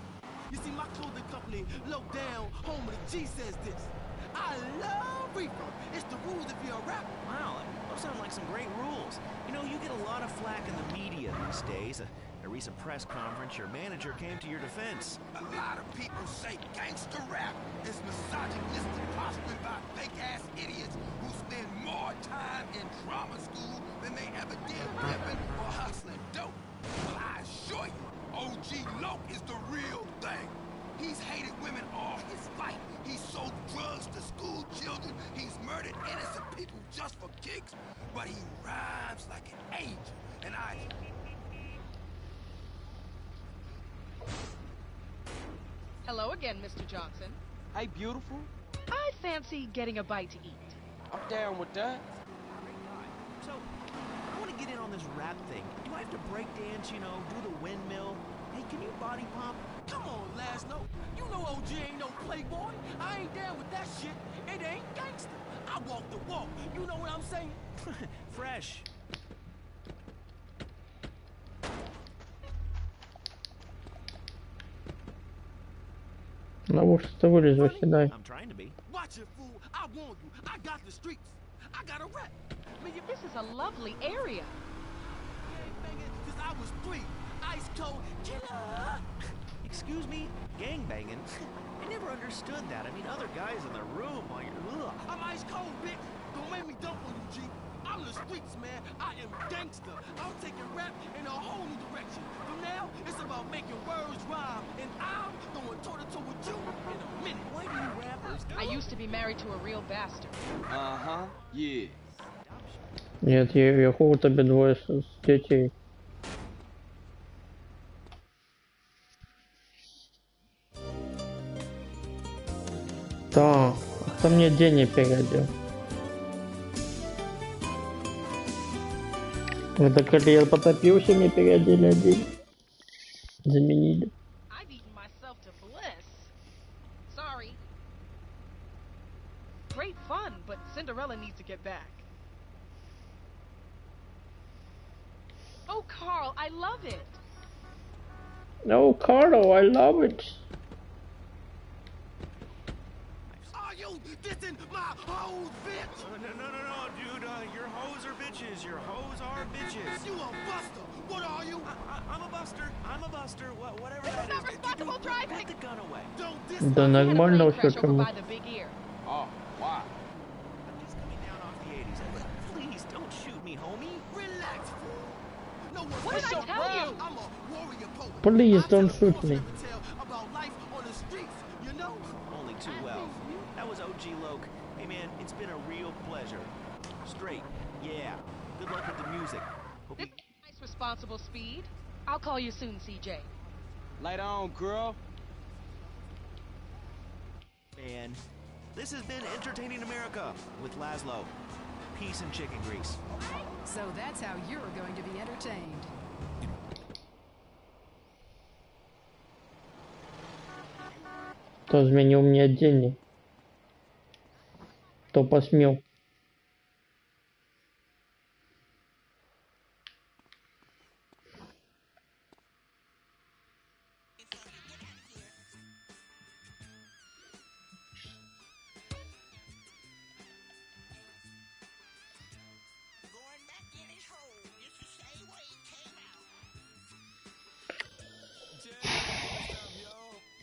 S4: You see, my clothing company, Low Down, home of the G, says this. I love reefer. It's the rules if you're a rapper.
S15: Wow, those sound like some great rules. You know, you get a lot of flack in the media these days. At a recent press conference, your manager came to your defense.
S12: A lot of people say gangster rap is misogynistic, hustling by fake-ass idiots who spend more time in drama school than they ever did pimping or hustling dope. Well, I assure you, OG Loc is the real thing. He's hated women all his life. He sold drugs to school children. He's murdered innocent people just for kicks. But he rhymes like an angel. And I...
S2: Hello again, Mr. Johnson.
S4: Hey, beautiful.
S2: I fancy getting a bite to eat.
S4: I'm down with that.
S15: So, I want to get in on this rap thing. Do I have to break dance, you know, do the windmill? Hey, can you body pop?
S4: Come on, Laszlo. You know OG ain't no playboy. I ain't down with that shit. It ain't gangster. I walk the walk. You know what I'm saying?
S15: Fresh.
S1: Ну уж что вылез, восседай.
S15: I'm trying to be.
S4: Watch it, fool. I warn you. I got the streets. I got a rep.
S2: This is a lovely area.
S4: Since I was 3. Ice cold killer.
S15: Excuse me? Gangbanging? I never understood that. I mean, other guys in the room while you're... Ugh.
S4: I'm ice cold, bitch. Don't make me dump on you, G. I'm the streets, man. I am gangster. I'm taking rap in a whole new direction. From now, it's about making words rhyme. And I'm going toe-to-toe with you in a minute.
S15: Why do you rappers do?
S2: I used to be married to a real bastard.
S4: Uh-huh. Yeah.
S1: Нет, я вверху у тебя двое с детей. Так, кто мне денег переодел? Это как я потопился, мне переодели один. Заменили.
S2: I've eaten myself to bliss. Sorry. Great fun, but Cinderella needs to get back. Oh, Carl, I love it.
S1: No, Carlo, I love it.
S4: Are you dissing my hoes, bitch?
S15: No, dude. Your hoes are bitches. Your hoes are bitches.
S4: You a buster. What are you?
S15: I'm a buster. I'm a buster. Whatever
S2: This
S15: that
S2: is not
S15: is.
S2: responsible driving.
S15: Put the gun away.
S4: Don't diss
S1: Да нормально все
S2: Crash over
S1: кому.
S2: by the big ear.
S4: Oh, why?
S15: I'm just coming down off the 80s. Please, don't shoot me, homie.
S4: Relax, fool. No one
S2: What did I tell you?
S4: I'm a warrior poet.
S1: Please
S4: I
S1: don't
S4: tell
S1: shoot me.
S4: a tale about life on the streets, you know?
S15: Only too well. That was OG Loc. Hey, man, it's been a real pleasure. Straight. Yeah. Good luck with the music. Hope
S2: This
S15: you...
S2: is nice, responsible speed. I'll call you soon, CJ.
S4: Light on, girl.
S15: Man, this has been Entertaining America with Laszlo. Peace and chicken grease.
S7: So that's how you're going to be entertained.
S1: Кто изменил мне деньги? Кто посмел?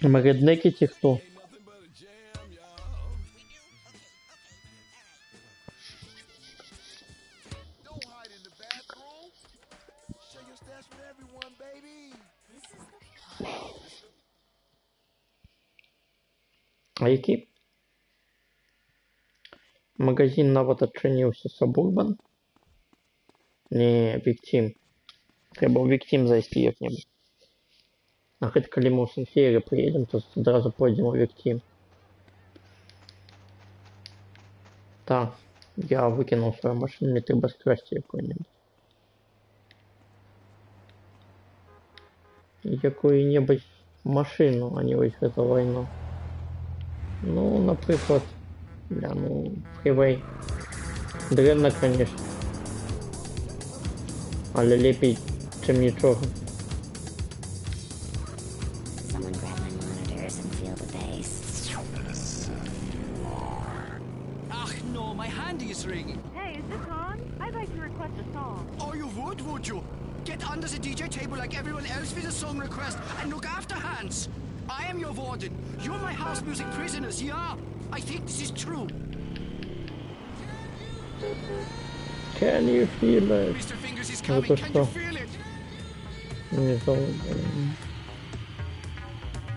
S1: Реднеки ті хто? А який? Магазин нават адчыніўся Сабурбан? Не, Віктім. Трэба ў Віктім зайсці як-небудзь. А гэта калі мы ў Сан-Фіеры прыедзем, то адразу пойдзем у Віктім. Так, я выкінуў сваю машыну, мне трэба скрасці якую-небудзь. Якую-небудзь машыну, а не вось гэту вайну. Ну, напрыклад, бля, ну, фрівей. Дрэнна, конечно. Але лепей, чым нічога.
S6: Someone grab my monitors and feel the bass.
S15: Ach no, my handy is ringing.
S16: Hey, is this on? I'd like to request a song.
S15: Oh, you would you? Get under the DJ table like everyone else with a song request and look after Hans. I am your warden. You're my house music prisoners, yeah? I think this is true.
S1: Can you feel it?
S15: Mr. Fingers is coming. Can you feel it?
S1: Не знаю.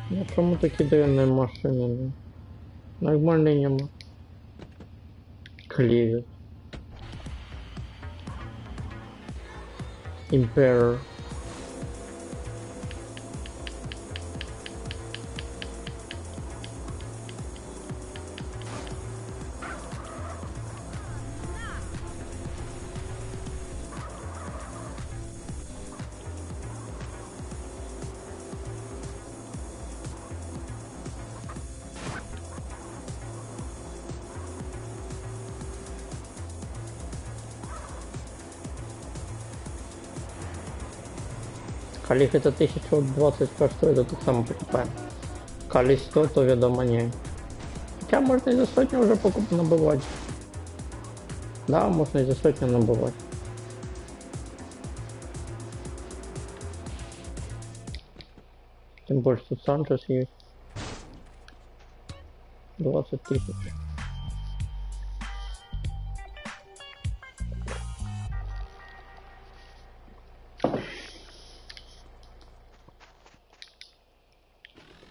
S1: Ну, чому такі дрянні машини? Нормальний нема. Клевер. Emperor. Калі гэта 1020 коштуе, то таксама покупаем. Калі 100, то вядома не. Хотя можно и за сотню уже набывать. Да, можно и за сотню набывать. Тем больше тут Санчес есть. 20 000.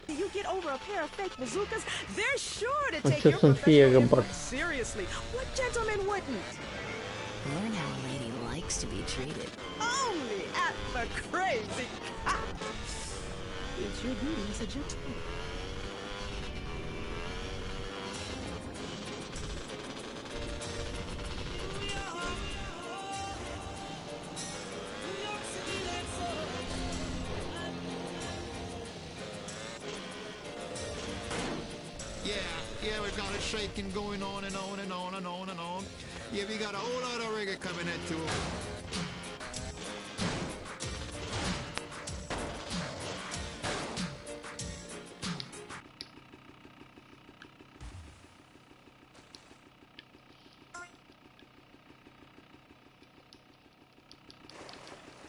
S16: You get over a pair of fake bazookas, they're sure to
S1: А
S16: take
S1: чё
S16: your
S1: София
S16: professional
S1: Габар?
S16: influence seriously. What gentleman wouldn't?
S13: Learn how a lady likes to be treated.
S16: Only at the Crazy Cop. It's your duty as a gentleman.
S3: Yeah, we've got it shaking going on and on and on and on and on. Yeah, we got a whole lot of reggae coming in too.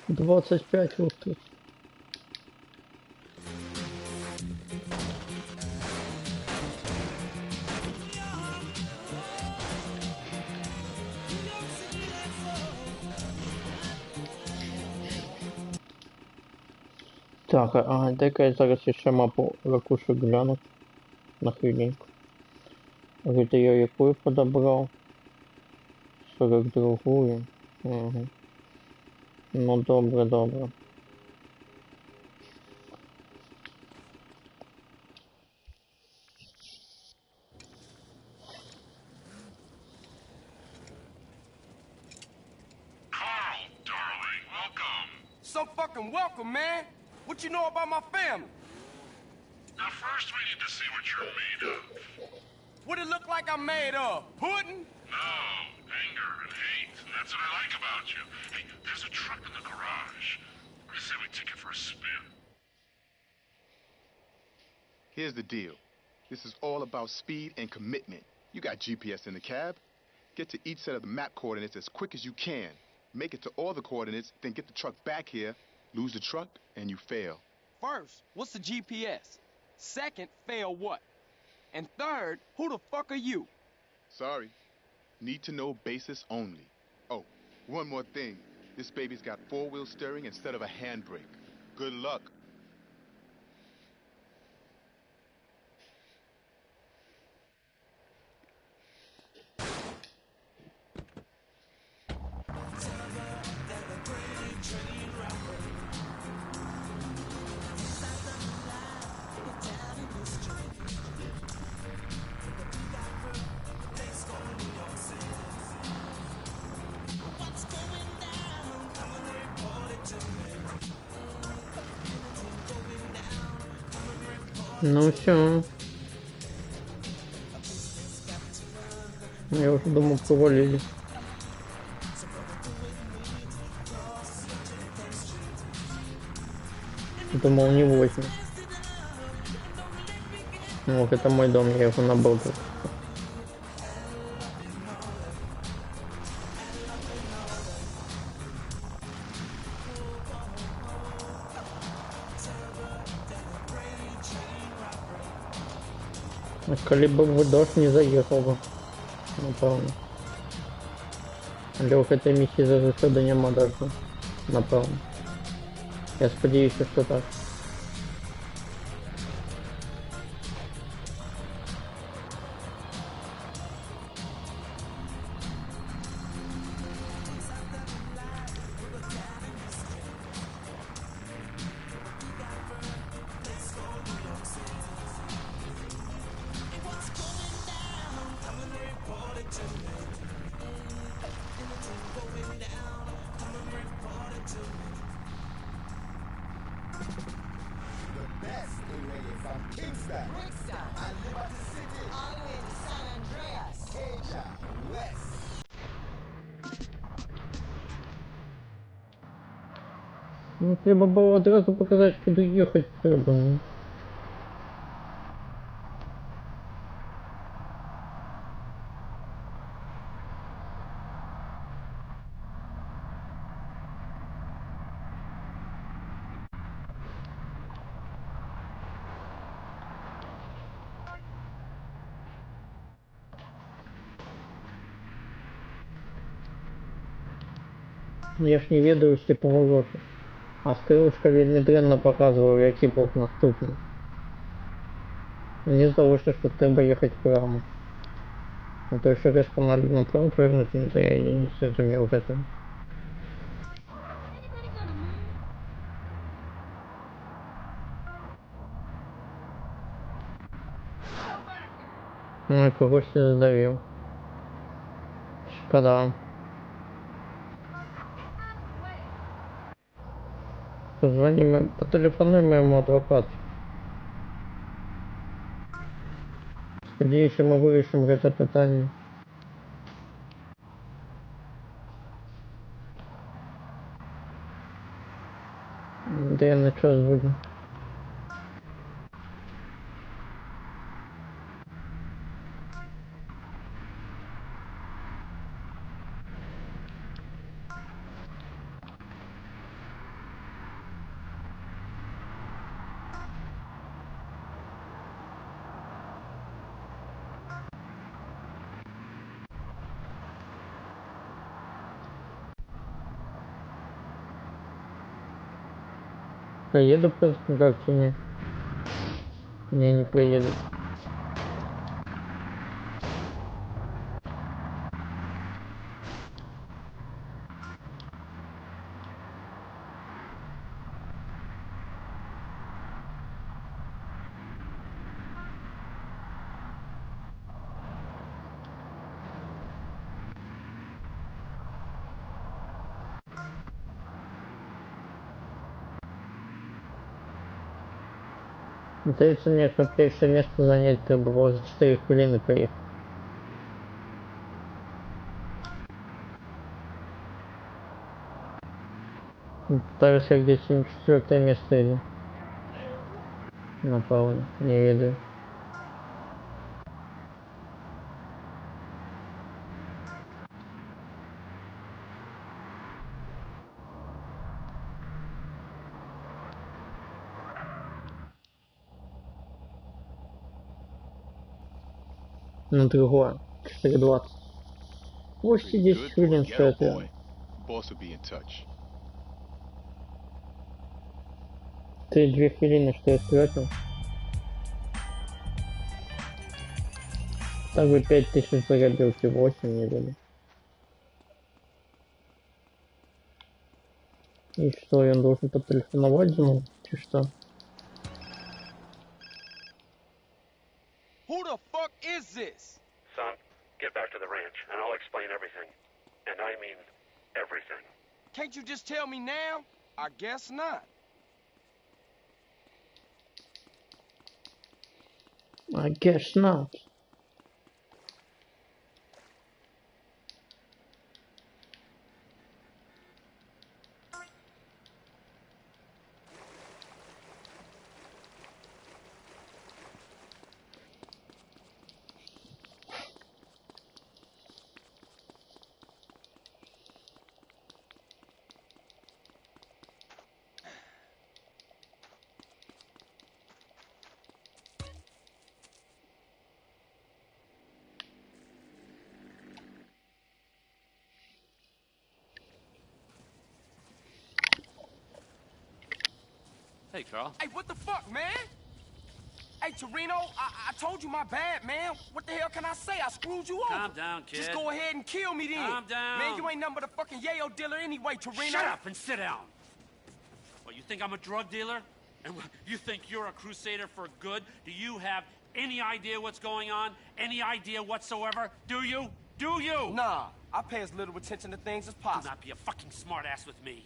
S1: Двадцать 25 русских. Так, а дай-ка я зараз ще мапу ракушек гляну на хвилинку. Гэта я якую подобрал? 42-ю. Угу. Ну добре, добре.
S4: So fucking welcome, man. What you know about my family?
S17: Now first we need to see what you're made of.
S4: What it look like I'm made of? Pudding?
S17: No, anger and hate. That's what I like about you. Hey, there's a truck in the garage. I say we take it for a spin.
S14: Here's the deal. This is all about speed and commitment. You got GPS in the cab. Get to each set of the map coordinates as quick as you can. Make it to all the coordinates, then get the truck back here, lose the truck, and you fail.
S4: First, what's the GPS?
S18: Second, fail what? And third, who the fuck are you?
S14: Sorry. Need to know basis only. Oh, one more thing. This baby's got four-wheel steering instead of a handbrake. Good luck.
S1: Ну все. Я уже думал, провалили. Думал, не возьму. Вот это мой дом, я его набыл. Коли бы в дождь не заехал бы, напевно. Але в этой миссии засады нема дождя, напевно. Я сподіваюся, що так. Ну, треба було одразу показати, куди їхати треба. Я ж не ведаю всі повороти. А стрілочка відмідренно показувала, який бок наступний. Мені здалося, що треба їхати прямо. А то якщо резко направо повернути, то я не зрозумів в этом. Ну і когось я здавив. Шкода. Позвоним, потелефонуем моему адвокату. Сподіваюся, ми вирішимо це питання. Де я на час буду. Приеду просто как-то не приеду. Здається, мне как первое место занять треба було за 4 хвилини приїхати. Зараз я где-то 74 место иду. Напевно, не веду. На другое. 4:20. 8-10 хвилин, что это.
S14: Boss will be in touch.
S1: 3-2 хвилины, что я стратил. Так бы 5000 зарядил, 8 не были. И что, я должен потелефоновать ему? Чи что?
S18: Who the fuck is this?
S11: Son, get back to the ranch, and I'll explain everything. And I mean everything.
S18: Can't you just tell me now? I guess not.
S1: I guess not.
S5: Hey, Carl.
S18: Hey, what the fuck, man? Hey, Torino, I told you my bad, man. What the hell can I say? I screwed you over.
S5: Calm down, kid.
S18: Just go ahead and kill me then.
S5: Calm down.
S18: Man, you ain't nothing but a fucking yayo dealer anyway, Torino.
S5: Shut up and sit down. What, you think I'm a drug dealer? And you think you're a crusader for good? Do you have any idea what's going on? Any idea whatsoever? Do you? Do you?
S18: Nah, I pay as little attention to things as possible.
S5: Do not be a fucking smartass with me.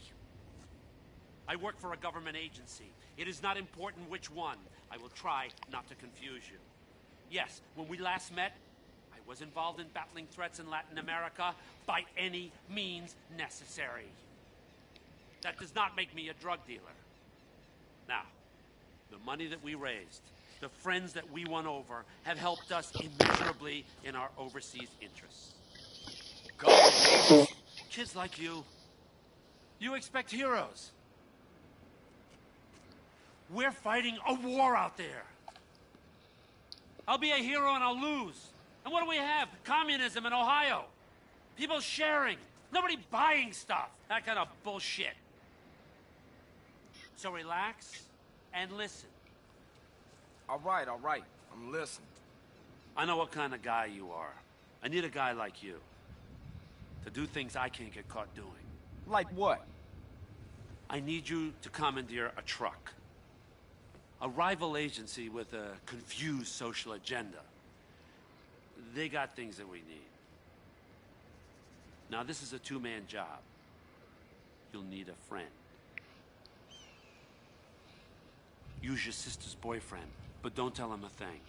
S5: I work for a government agency. It is not important which one. I will try not to confuse you. Yes, when we last met, I was involved in battling threats in Latin America by any means necessary. That does not make me a drug dealer. Now, the money that we raised, the friends that we won over, have helped us immeasurably in our overseas interests. Kids like you expect heroes. We're fighting a war out there. I'll be a hero and I'll lose. And what do we have? Communism in Ohio. People sharing. Nobody buying stuff. That kind of bullshit. So relax and listen.
S18: All right. I'm listening.
S5: I know what kind of guy you are. I need a guy like you to do things I can't get caught doing.
S18: Like what?
S5: I need you to commandeer a truck. A rival agency with a confused social agenda. They got things that we need. Now, this is a two-man job. You'll need a friend. Use your sister's boyfriend, but don't tell him a thing.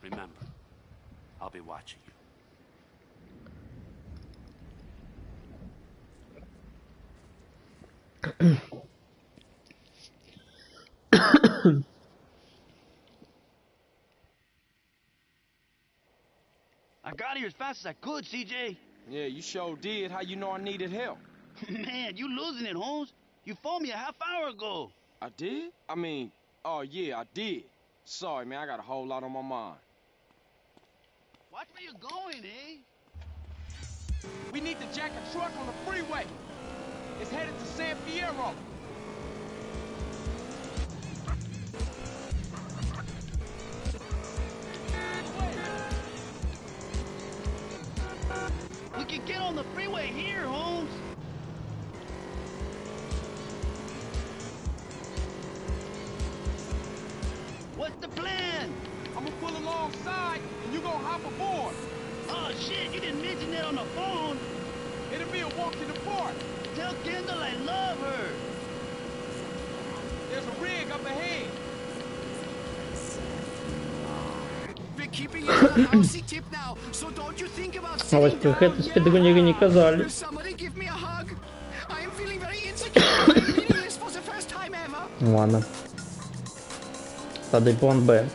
S5: Remember, I'll be watching you.
S9: I got here as fast as I could, CJ.
S18: Yeah, you sure did. How you know I needed help?
S9: Man, you losing it, Holmes. You phoned me a half hour ago.
S18: I did? I mean, oh yeah, I did. Sorry, man, I got a whole lot on my mind.
S9: Watch where you're going, eh?
S18: We need to jack a truck on the freeway. It's headed to San Fierro.
S9: We can get on the freeway here, Holmes. What's the plan?
S18: I'm gonna pull alongside, and you gonna hop aboard.
S9: Oh, shit, you didn't mention that on the phone.
S18: It'll be a walk in the park.
S9: Tell Kendall I love her.
S18: There's a rig up ahead.
S4: We're keeping it on a housey tip now, so don't you think about
S1: А вот как это спидгонеры не казали.
S4: Somebody give me a hug. I am feeling very insecure. I'm reading this for the first time ever.
S1: Ладно. Тогда план Б.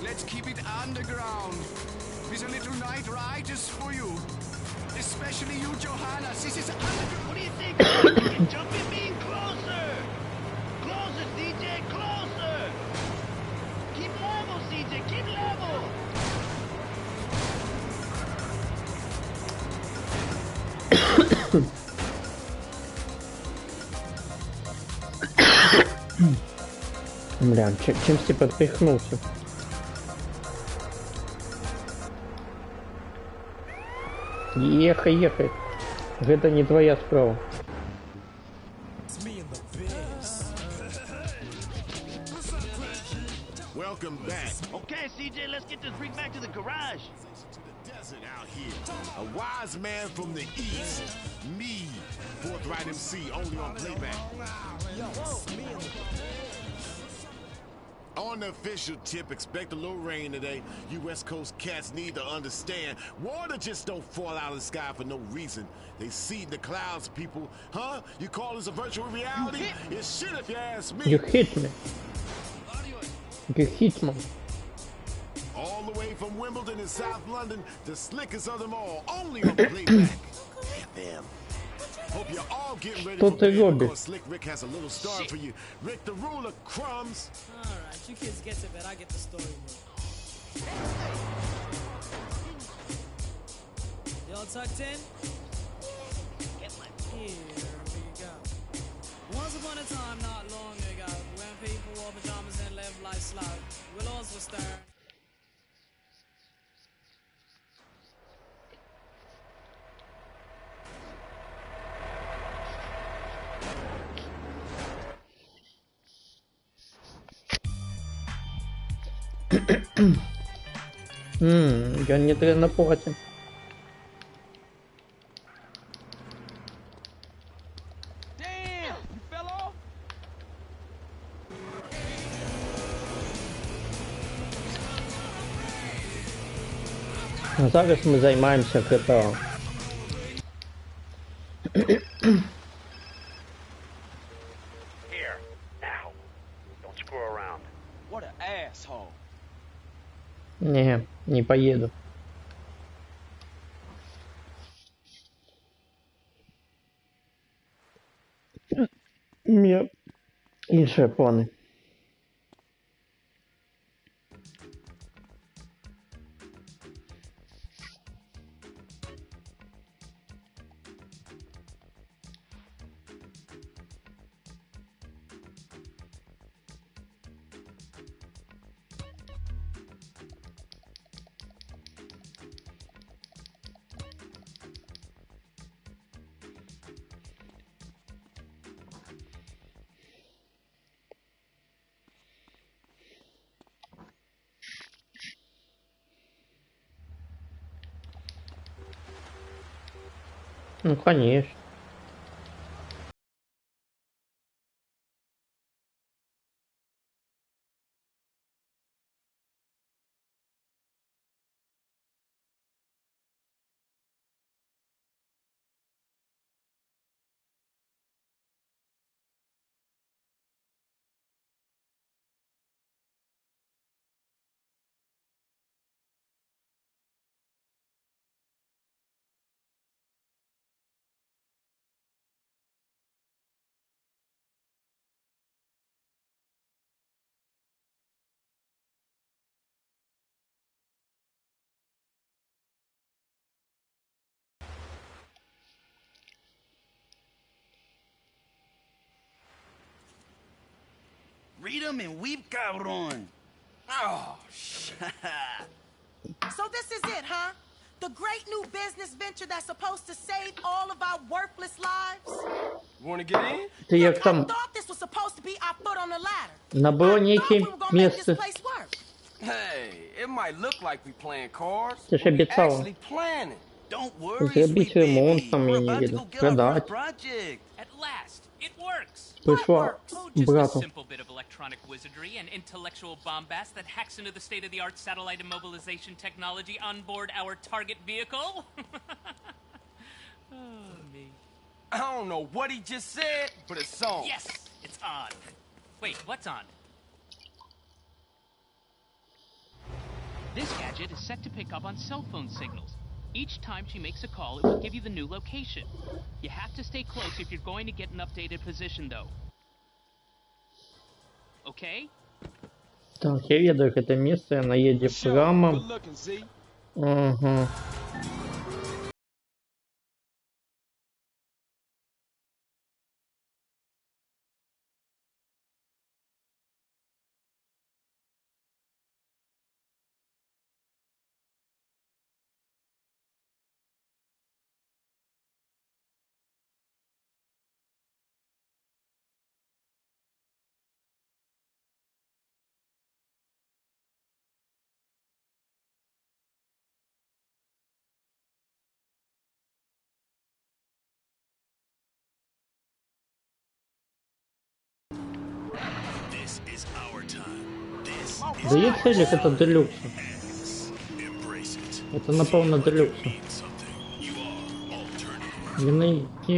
S4: Let's keep it underground. With a little night ride is for you. Especially you, Johanna. This is underground.
S9: What do you think? Jump in being closer. Closer, CJ, closer.
S1: Бля, чимсь потряхнулся. Ехай. Это не твоя справа.
S19: Welcome back.
S9: Okay, CJ, let's get this freak back to the garage.
S19: Desert out here. A wise man from the east. Me. Forthright MC, only on playback. On the official tip, expect a little rain today. You West Coast cats need to understand. Water just don't fall out of the sky for no reason. They seed the clouds, people. Huh? You call this a virtual reality? It's shit if you ask me.
S1: You hit me. You hit me.
S19: All the way from Wimbledon in South London, the slickest of them all, only on playback. Damn. Hope you're all getting ready for bed because Slick Rick has a little story for you. Rick the Ruler, crumbs.
S20: Alright, you kids get to bed, I get the story now. Y'all tucked in? Here we go. Once upon a time, not long ago, when people wore pajamas and lived life slow, willows were stirred.
S1: Я не на порте. Зараз ми займаємося GTA.
S11: Here, now. Don't screw around.
S18: What an asshole.
S1: Не поеду. У меня інші плани. Ну, конечно.
S9: Read them and weep, cabrón.
S18: Oh, shit.
S21: So this is it, huh? The great new business venture that's supposed to save all of our worthless lives?
S18: You wanna get in?
S1: Ты як там
S21: Thought this was supposed to be our foot on the ladder.
S1: набрал некие место.
S18: Hey, it might look like we playing cards.
S1: Ты же
S18: but we
S1: обещала.
S18: actually planning.
S9: Don't worry,
S1: Забить ремонт там, я не видел. Продать.
S22: At last, it works.
S1: Пришла
S22: Just a
S1: брату.
S22: simple bit of electronic wizardry and intellectual bombast that hacks into the state-of-the-art satellite immobilization technology on board our target vehicle. Oh, me.
S18: I don't know what he just said, but it's on.
S22: Yes, it's on. Wait, what's on? This gadget is set to pick up on cell phone signals. Each time she makes a call, it will give you the new location. You have to stay close if you're going to get an updated position, though. Okay?
S1: Так, я веду это место, она едет прямо. Ага. Да є целик, это делюкс. Это напевно делюкс. Він